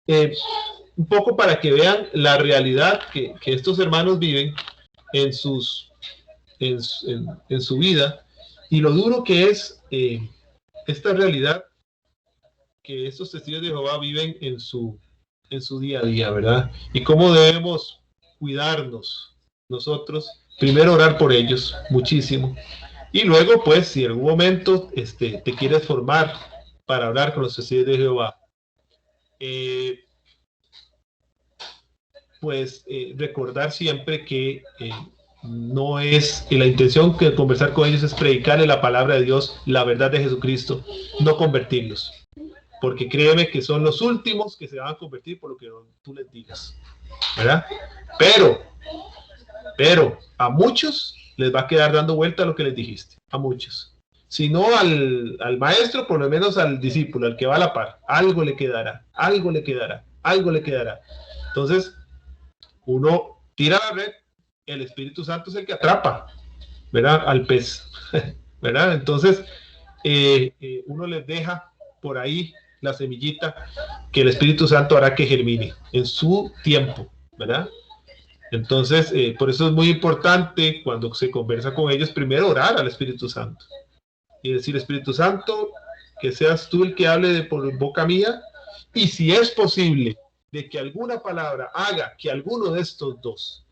un poco para que vean la realidad que estos hermanos viven en su vida, Y lo duro que es esta realidad que estos testigos de Jehová viven en su día a día, ¿verdad? Y cómo debemos cuidarnos nosotros, primero orar por ellos muchísimo, y luego pues si en algún momento te quieres formar para hablar con los testigos de Jehová, pues recordar siempre que no es, la intención que conversar con ellos es predicarle la palabra de Dios, la verdad de Jesucristo, no convertirlos. Porque créeme que son los últimos que se van a convertir por lo que tú les digas, ¿verdad? Pero a muchos les va a quedar dando vuelta a lo que les dijiste, a muchos. Si no al maestro, por lo menos al discípulo, al que va a la par, algo le quedará, algo le quedará, algo le quedará. Entonces, uno tira la red, el Espíritu Santo es el que atrapa, ¿verdad? Al pez, ¿verdad? Entonces, uno les deja por ahí la semillita que el Espíritu Santo hará que germine en su tiempo, ¿verdad? Entonces, por eso es muy importante cuando se conversa con ellos, primero orar al Espíritu Santo y decir, Espíritu Santo, que seas tú el que hable por boca mía, y si es posible de que alguna palabra haga que alguno de estos dos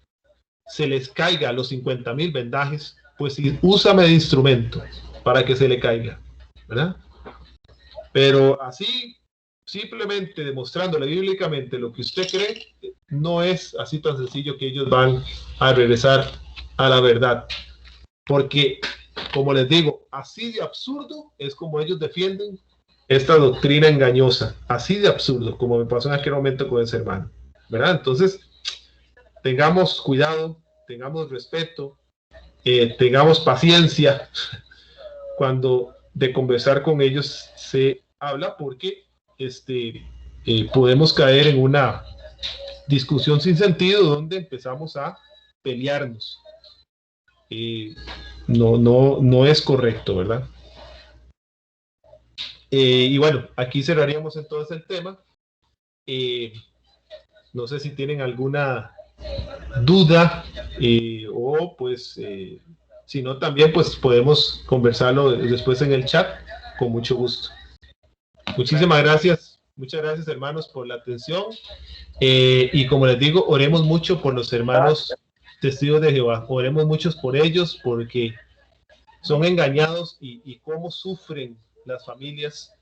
se les caiga los 50,000 vendajes, pues úsame de instrumento para que se le caiga, ¿verdad? Pero así, simplemente demostrándole bíblicamente lo que usted cree, no es así tan sencillo que ellos van a regresar a la verdad. Porque, como les digo, así de absurdo es como ellos defienden esta doctrina engañosa. Así de absurdo, como me pasó en aquel momento con ese hermano, ¿verdad? Entonces, tengamos cuidado, tengamos respeto, tengamos paciencia cuando de conversar con ellos se habla, porque podemos caer en una discusión sin sentido donde empezamos a pelearnos. No es correcto, ¿verdad? Y bueno, aquí cerraríamos entonces el tema. No sé si tienen alguna duda o pues si no también pues podemos conversarlo después en el chat con mucho gusto. Muchísimas gracias, muchas gracias hermanos por la atención y como les digo, oremos mucho por los hermanos testigos de Jehová, oremos muchos por ellos porque son engañados y cómo sufren las familias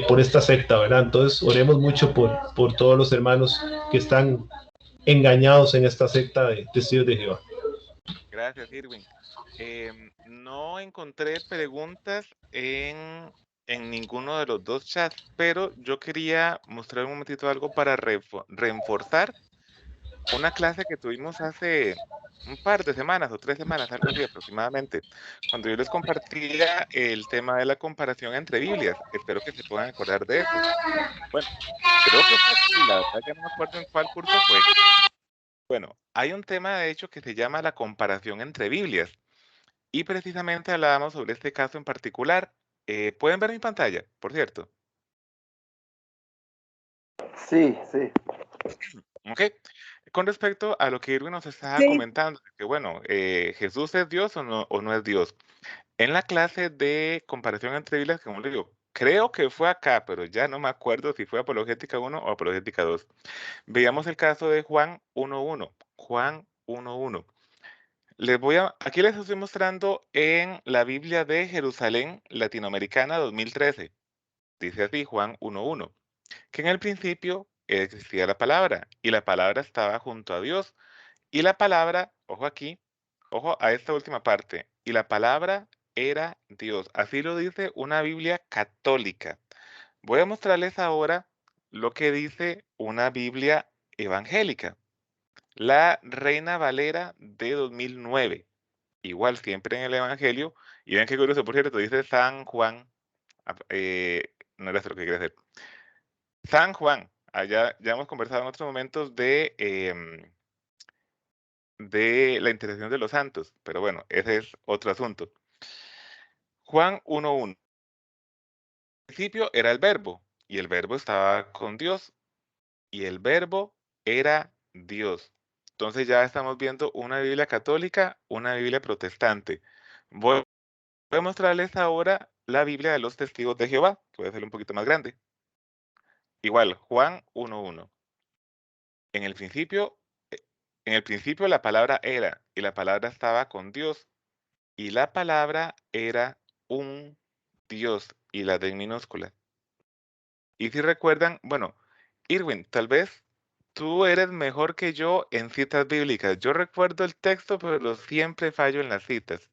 por esta secta, ¿verdad? Entonces oremos mucho por todos los hermanos que están engañados en esta secta de testigos de Jehová. Gracias, Irwin. No encontré preguntas en ninguno de los dos chats, pero yo quería mostrar un momentito algo para reforzar una clase que tuvimos hace un par de semanas o 3 semanas, algo así aproximadamente, cuando yo les compartía el tema de la comparación entre Biblias. Espero que se puedan acordar de eso. Bueno, creo que fue aquí, la verdad ya no me acuerdo en cuál curso fue. Bueno, hay un tema de hecho que se llama la comparación entre Biblias. Y precisamente hablábamos sobre este caso en particular. ¿Pueden ver mi pantalla, por cierto? Sí, sí. Ok. Con respecto a lo que Irwin nos estaba Sí. comentando, que bueno, ¿Jesús es Dios o no es Dios? En la clase de comparación entre Biblias, como le digo, creo que fue acá, pero ya no me acuerdo si fue Apologética 1 o Apologética 2. Veíamos el caso de Juan 1.1. Juan 1.1. Aquí les estoy mostrando en la Biblia de Jerusalén Latinoamericana 2013. Dice así Juan 1.1, que en el principio existía la palabra, y la palabra estaba junto a Dios, y la palabra, ojo aquí, ojo a esta última parte, y la palabra era Dios. Así lo dice una Biblia católica. Voy a mostrarles ahora lo que dice una Biblia evangélica. La Reina Valera de 2009. Igual, siempre en el Evangelio. Y ven qué curioso, por cierto, dice San Juan. No era eso lo que quería hacer. San Juan. Allá ya hemos conversado en otros momentos de la intercesión de los santos. Pero bueno, ese es otro asunto. Juan 1.1. Al principio era el verbo, y el verbo estaba con Dios, y el verbo era Dios. Entonces ya estamos viendo una Biblia católica, una Biblia protestante. Voy Voy a mostrarles ahora la Biblia de los Testigos de Jehová, que voy a hacerlo un poquito más grande. Igual, Juan 1:1. En el principio, eh, en el principio la palabra era, y la palabra estaba con Dios, y la palabra era un Dios, y la D en minúscula. Y si recuerdan, bueno, Irwin, tal vez tú eres mejor que yo en citas bíblicas. Yo recuerdo el texto, pero siempre fallo en las citas.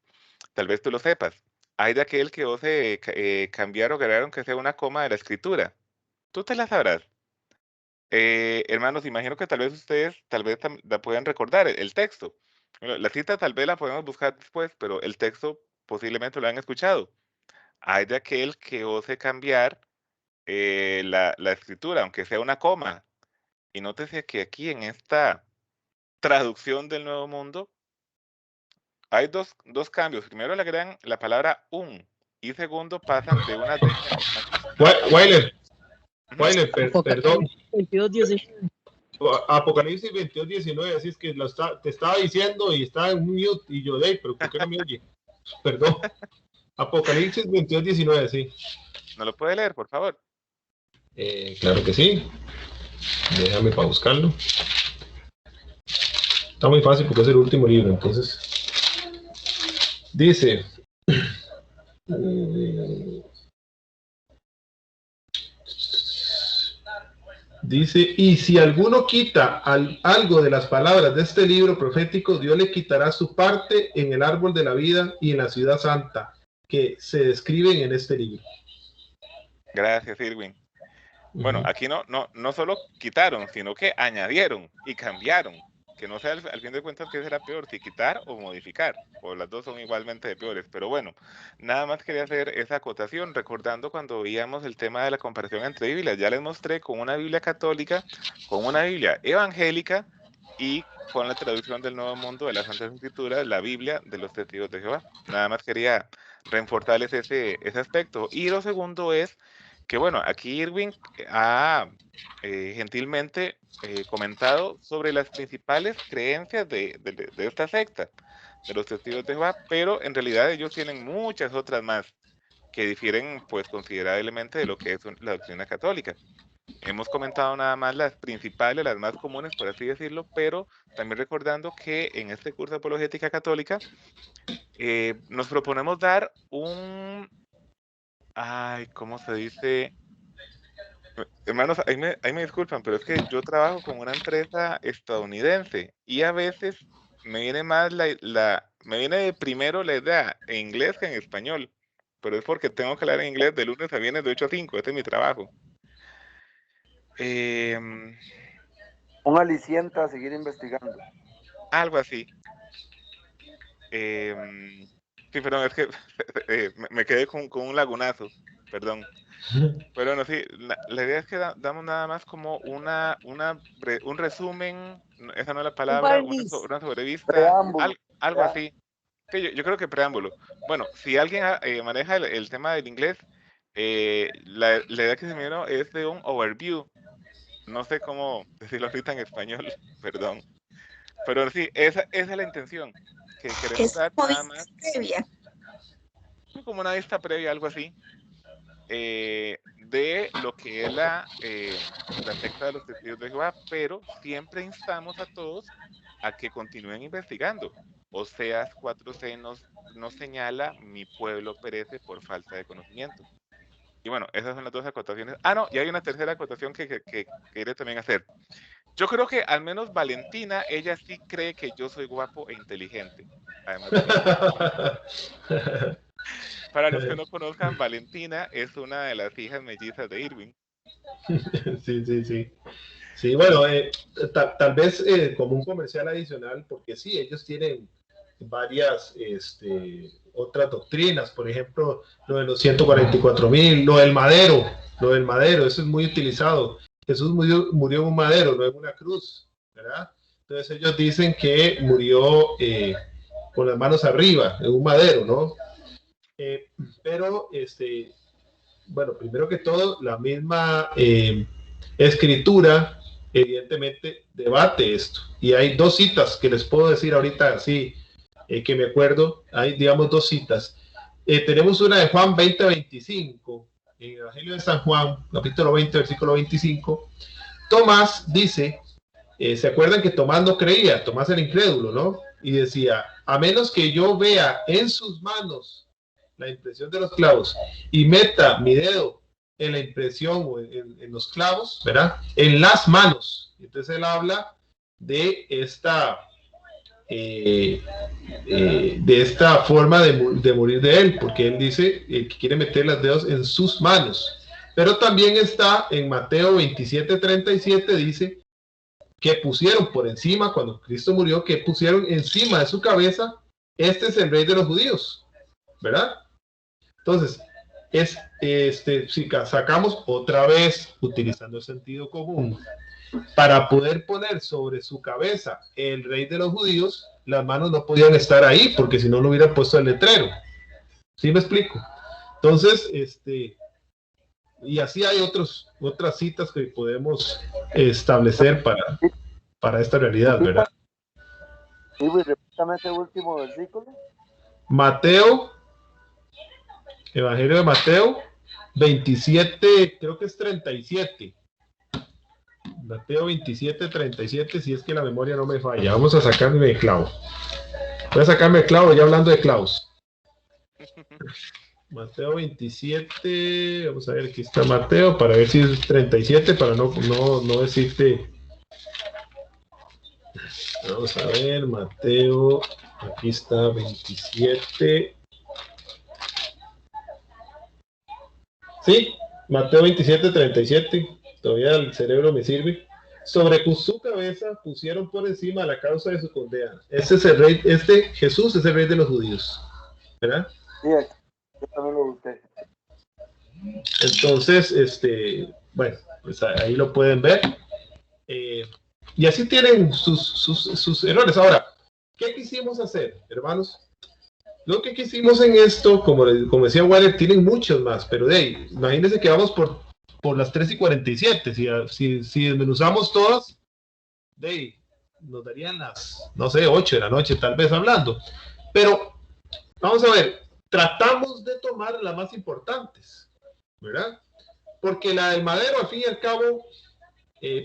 Tal vez tú lo sepas. Hay de aquel que ose cambiar o agregar aunque sea una coma de la escritura. Tú te la sabrás. Hermanos, imagino que tal vez ustedes, tal vez la puedan recordar, el texto. Bueno, la cita tal vez la podemos buscar después, pero el texto posiblemente lo han escuchado. Hay de aquel que ose cambiar la escritura, aunque sea una coma. Y nótese que aquí en esta traducción del Nuevo Mundo hay dos cambios. Primero le agregan la palabra un, y segundo pasan de una D Weiler, Ujú. perdón. 22:19. Apocalipsis 22:19, así es que te estaba diciendo y estaba en mute y yo, pero ¿por qué no me oye? Perdón. Apocalipsis 22:19, sí. ¿No lo puede leer, por favor? Claro que sí. Déjame para buscarlo. Está muy fácil porque es el último libro, entonces. Dice. Dice, y si alguno quita algo de las palabras de este libro profético, Dios le quitará su parte en el árbol de la vida y en la ciudad santa, que se describen en este libro. Gracias, Irwin. Bueno, aquí no solo quitaron, sino que añadieron y cambiaron. Que no sé al fin de cuentas qué será peor, si quitar o modificar, o las dos son igualmente peores. Pero bueno, nada más quería hacer esa acotación, recordando cuando veíamos el tema de la comparación entre Biblias. Ya les mostré con una Biblia católica, con una Biblia evangélica y con la traducción del Nuevo Mundo de las Santas Escrituras, la Biblia de los Testigos de Jehová. Nada más quería reforzarles ese aspecto. Y lo segundo es que, bueno, aquí Irwin ha gentilmente comentado sobre las principales creencias de esta secta, de los Testigos de Jehová, pero en realidad ellos tienen muchas otras más que difieren pues considerablemente de lo que es la doctrina católica. Hemos comentado nada más las principales, las más comunes, por así decirlo, pero también recordando que en este curso de apologética católica nos proponemos dar ¿cómo se dice? Hermanos, ahí me disculpan, pero es que yo trabajo con una empresa estadounidense y a veces me viene más me viene de primero la idea en inglés que en español, pero es porque tengo que hablar en inglés de lunes a viernes de 8 a 5, este es mi trabajo. Un aliciente a seguir investigando. Algo así. Sí, perdón, es que me quedé con un lagunazo, perdón. Pero bueno, sí, la idea es que damos nada más como un resumen, esa no es la palabra, una sobrevista, algo así. Sí, yo creo que preámbulo. Bueno, si alguien maneja el tema del inglés, la idea que se me dio es de un overview. No sé cómo decirlo ahorita en español, perdón. Pero sí, esa es la intención, que queremos dar nada más. Previa. Como una vista previa, algo así. De lo que es la secta de los Testigos de Jehová, pero siempre instamos a todos a que continúen investigando. Oseas 4:6 nos señala, mi pueblo perece por falta de conocimiento. Y bueno, esas son las dos acotaciones. No, y hay una tercera acotación que quería también hacer. Yo creo que al menos Valentina, ella sí cree que yo soy guapo e inteligente. Además de Para los que no conozcan, Valentina es una de las hijas mellizas de Irwin. Sí. Sí, bueno, tal vez como un comercial adicional, porque sí, ellos tienen varias otras doctrinas, por ejemplo, lo de los 144,000, lo del madero, eso es muy utilizado. Jesús murió en un madero, no en una cruz, ¿verdad? Entonces ellos dicen que murió con las manos arriba, en un madero, ¿no? Pero, bueno, primero que todo, la misma escritura, evidentemente, debate esto. Y hay dos citas que les puedo decir ahorita, así, que me acuerdo. Hay, digamos, dos citas. tenemos una de Juan 20:25, en el Evangelio de San Juan, capítulo 20, versículo 25. Tomás dice, ¿se acuerdan que Tomás no creía? Tomás era incrédulo, ¿no? Y decía, a menos que yo vea en sus manos la impresión de los clavos y meta mi dedo en la impresión o en los clavos, ¿verdad? En las manos. Entonces él habla de esta forma de morir de él, porque él dice que quiere meter los dedos en sus manos. Pero también está en Mateo 27:37, dice que pusieron por encima, cuando Cristo murió, que pusieron encima de su cabeza, este es el rey de los judíos, ¿verdad? Entonces, si sacamos otra vez, utilizando el sentido común, para poder poner sobre su cabeza el rey de los judíos, las manos no podían estar ahí, porque si no, lo hubieran puesto el letrero. ¿Sí me explico? Entonces, y así hay otras citas que podemos establecer para esta realidad, ¿verdad? Sí, repítame ese último versículo. Mateo, Evangelio de Mateo 27, creo que es 37. Mateo 27:37, si es que la memoria no me falla. Vamos a sacarme el clavo. Voy a sacarme el clavo ya hablando de clavos. Mateo 27, vamos a ver, aquí está Mateo, para ver si es 37, para no decirte. Vamos a ver, Mateo, aquí está 27. Sí, Mateo 27:37, todavía el cerebro me sirve. Sobre su cabeza pusieron por encima la causa de su condena. Este es el rey, Jesús es el rey de los judíos, ¿verdad? Sí, yo también lo busqué. Entonces, bueno, pues ahí lo pueden ver. Y así tienen sus errores. Ahora, ¿qué quisimos hacer, hermanos? Lo que quisimos en esto, como decía Waller, tienen muchos más, pero de ahí, imagínense que vamos por las 3:47. Si desmenuzamos todas, de ahí, nos darían las, no sé, 8 de la noche, tal vez hablando. Pero, vamos a ver, tratamos de tomar las más importantes, ¿verdad? Porque la del madero, al fin y al cabo,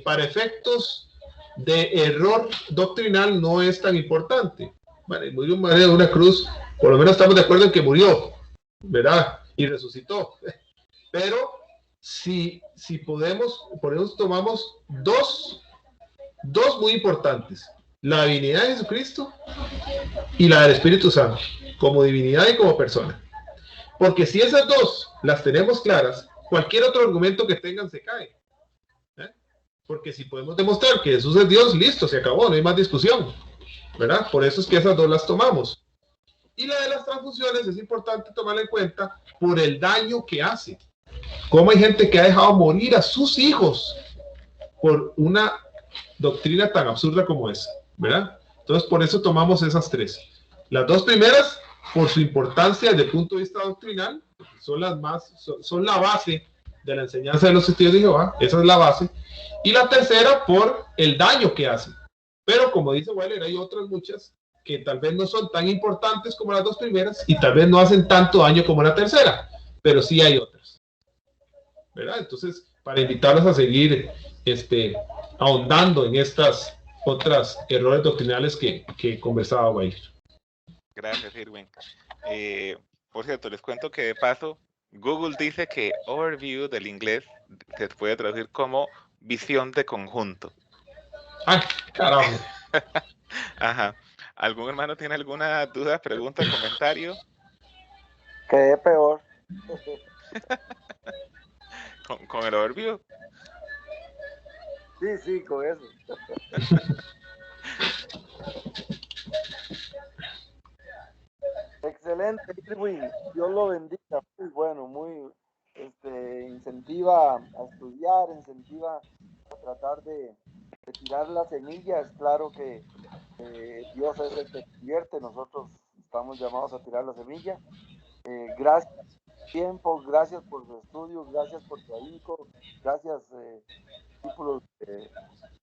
para efectos de error doctrinal, no es tan importante. Vale, murió un madero de una cruz, por lo menos estamos de acuerdo en que murió, ¿verdad? Y resucitó. Pero si podemos, por eso tomamos dos muy importantes: la divinidad de Jesucristo y la del Espíritu Santo, como divinidad y como persona. Porque si esas dos las tenemos claras, cualquier otro argumento que tengan se cae. Porque si podemos demostrar que Jesús es Dios, listo, se acabó, no hay más discusión, ¿verdad? Por eso es que esas dos las tomamos. Y la de las transfusiones es importante tomarla en cuenta por el daño que hace. Cómo hay gente que ha dejado morir a sus hijos por una doctrina tan absurda como esa, ¿verdad? Entonces, por eso tomamos esas tres. Las dos primeras, por su importancia desde el punto de vista doctrinal, son las más, son la base de la enseñanza de los testigos de Jehová, esa es la base. Y la tercera, por el daño que hace. Pero como dice Weiler, hay otras muchas que tal vez no son tan importantes como las dos primeras y tal vez no hacen tanto daño como la tercera, pero sí hay otras, ¿verdad? Entonces, para invitarlos a seguir ahondando en estas otras errores doctrinales que conversaba Weiler. Gracias, Irwin. Por cierto, les cuento que de paso, Google dice que overview del inglés se puede traducir como visión de conjunto. ¡Ay, carajo! Ajá. ¿Algún hermano tiene alguna duda, pregunta, comentario? Quedé peor. ¿Con el overview? Sí, con eso. Excelente, Irwin. Dios lo bendiga. Muy bueno, muy incentiva a estudiar, incentiva a tratar de tirar las semillas. Claro que Dios es el que convierte, nosotros estamos llamados a tirar la semilla. Gracias por su tiempo, gracias por su estudio, gracias por su ahínco, gracias discípulos de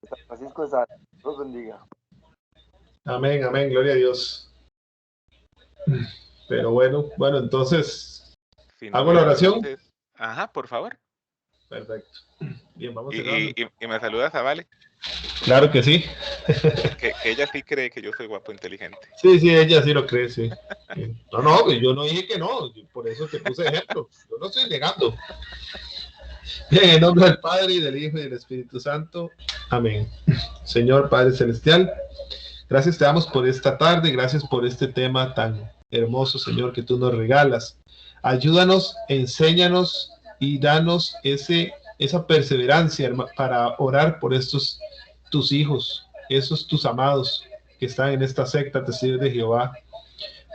San Francisco de Sales. Dios bendiga. Amén, amén, gloria a Dios. Pero bueno, entonces, Si no ¿hago la hay, oración? entonces, ajá, por favor. Perfecto. Bien, vamos Y, cerrando. y me saludas a Vale, Claro que sí. que ella sí cree que yo soy guapo e inteligente. Sí, ella sí lo cree, sí. No, pues yo no dije que no, por eso te puse ejemplo. Yo no estoy negando. Bien, en nombre del Padre, y del Hijo, y del Espíritu Santo. Amén. Señor Padre Celestial, gracias te damos por esta tarde, gracias por este tema tan hermoso, Señor, que tú nos regalas. Ayúdanos, enséñanos y danos esa perseverancia para orar por estos tus hijos, esos tus amados que están en esta secta Testigos de Jehová,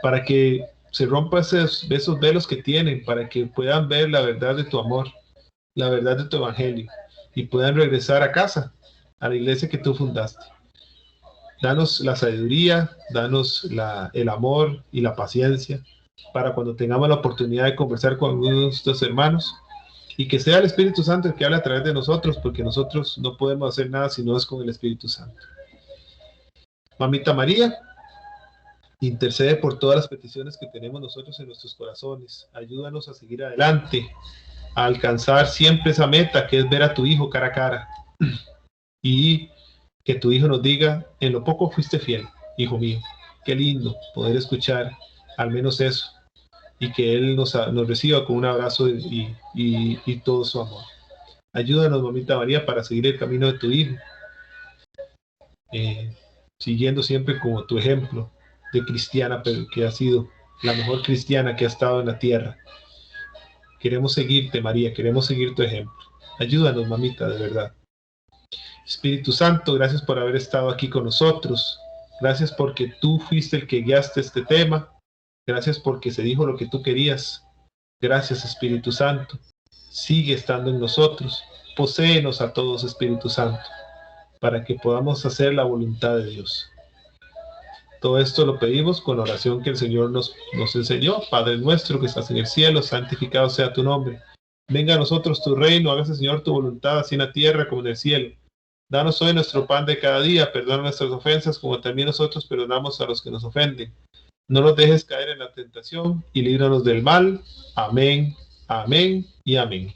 para que se rompan esos velos que tienen, para que puedan ver la verdad de tu amor, la verdad de tu evangelio, y puedan regresar a casa, a la iglesia que tú fundaste. Danos la sabiduría, danos el amor y la paciencia para cuando tengamos la oportunidad de conversar con algunos de nuestros hermanos, y que sea el Espíritu Santo el que hable a través de nosotros, porque nosotros no podemos hacer nada si no es con el Espíritu Santo. Mamita María, intercede por todas las peticiones que tenemos nosotros en nuestros corazones. Ayúdanos a seguir adelante, a alcanzar siempre esa meta que es ver a tu hijo cara a cara, y que tu hijo nos diga: en lo poco fuiste fiel, hijo mío. Qué lindo poder escuchar al menos eso, y que él nos reciba con un abrazo y todo su amor. Ayúdanos, mamita María, para seguir el camino de tu hijo, siguiendo siempre como tu ejemplo de cristiana, pero que ha sido la mejor cristiana que ha estado en la tierra. Queremos seguirte, María, queremos seguir tu ejemplo. Ayúdanos, mamita, de verdad. Espíritu Santo, gracias por haber estado aquí con nosotros. Gracias porque tú fuiste el que guiaste este tema. Gracias porque se dijo lo que tú querías. Gracias, Espíritu Santo. Sigue estando en nosotros. Poséenos a todos, Espíritu Santo, para que podamos hacer la voluntad de Dios. Todo esto lo pedimos con la oración que el Señor nos enseñó. Padre nuestro que estás en el cielo, santificado sea tu nombre. Venga a nosotros tu reino, hágase, Señor, tu voluntad, así en la tierra como en el cielo. Danos hoy nuestro pan de cada día, perdona nuestras ofensas como también nosotros perdonamos a los que nos ofenden. No nos dejes caer en la tentación y líbranos del mal. Amén, amén y amén.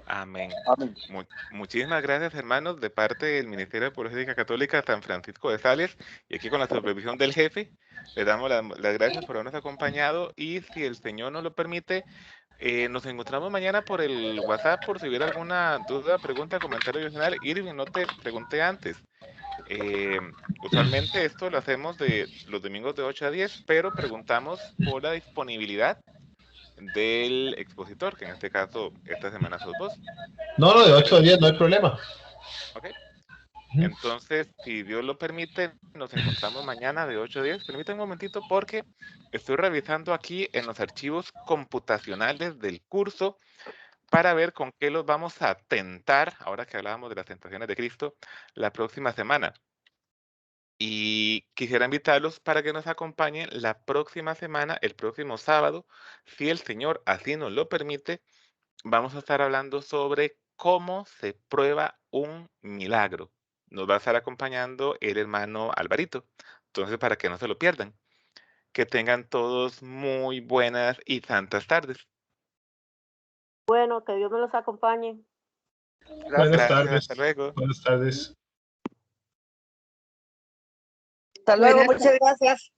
Amén. Amén. Muchísimas gracias, hermanos, de parte del Ministerio de Apologética Católica San Francisco de Sales, y aquí con la supervisión del jefe, le damos las gracias por habernos acompañado, y si el Señor nos lo permite, nos encontramos mañana por el WhatsApp por si hubiera alguna duda, pregunta, comentario adicional. Irving, no te pregunté antes. Usualmente esto lo hacemos de los domingos de 8 a 10, pero preguntamos por la disponibilidad del expositor, que en este caso esta semana sos vos. No, de 8 a 10 no hay problema. Ok. Entonces, si Dios lo permite, nos encontramos mañana de 8 a 10. Permítanme un momentito porque estoy revisando aquí en los archivos computacionales del curso para ver con qué los vamos a tentar, ahora que hablábamos de las tentaciones de Cristo, la próxima semana. Y quisiera invitarlos para que nos acompañen la próxima semana, el próximo sábado, si el Señor así nos lo permite. Vamos a estar hablando sobre cómo se prueba un milagro. Nos va a estar acompañando el hermano Alvarito. Entonces, para que no se lo pierdan. Que tengan todos muy buenas y santas tardes. Bueno, que Dios me los acompañe. Buenas tardes. Hasta luego. Buenas tardes. Hasta luego, muchas gracias.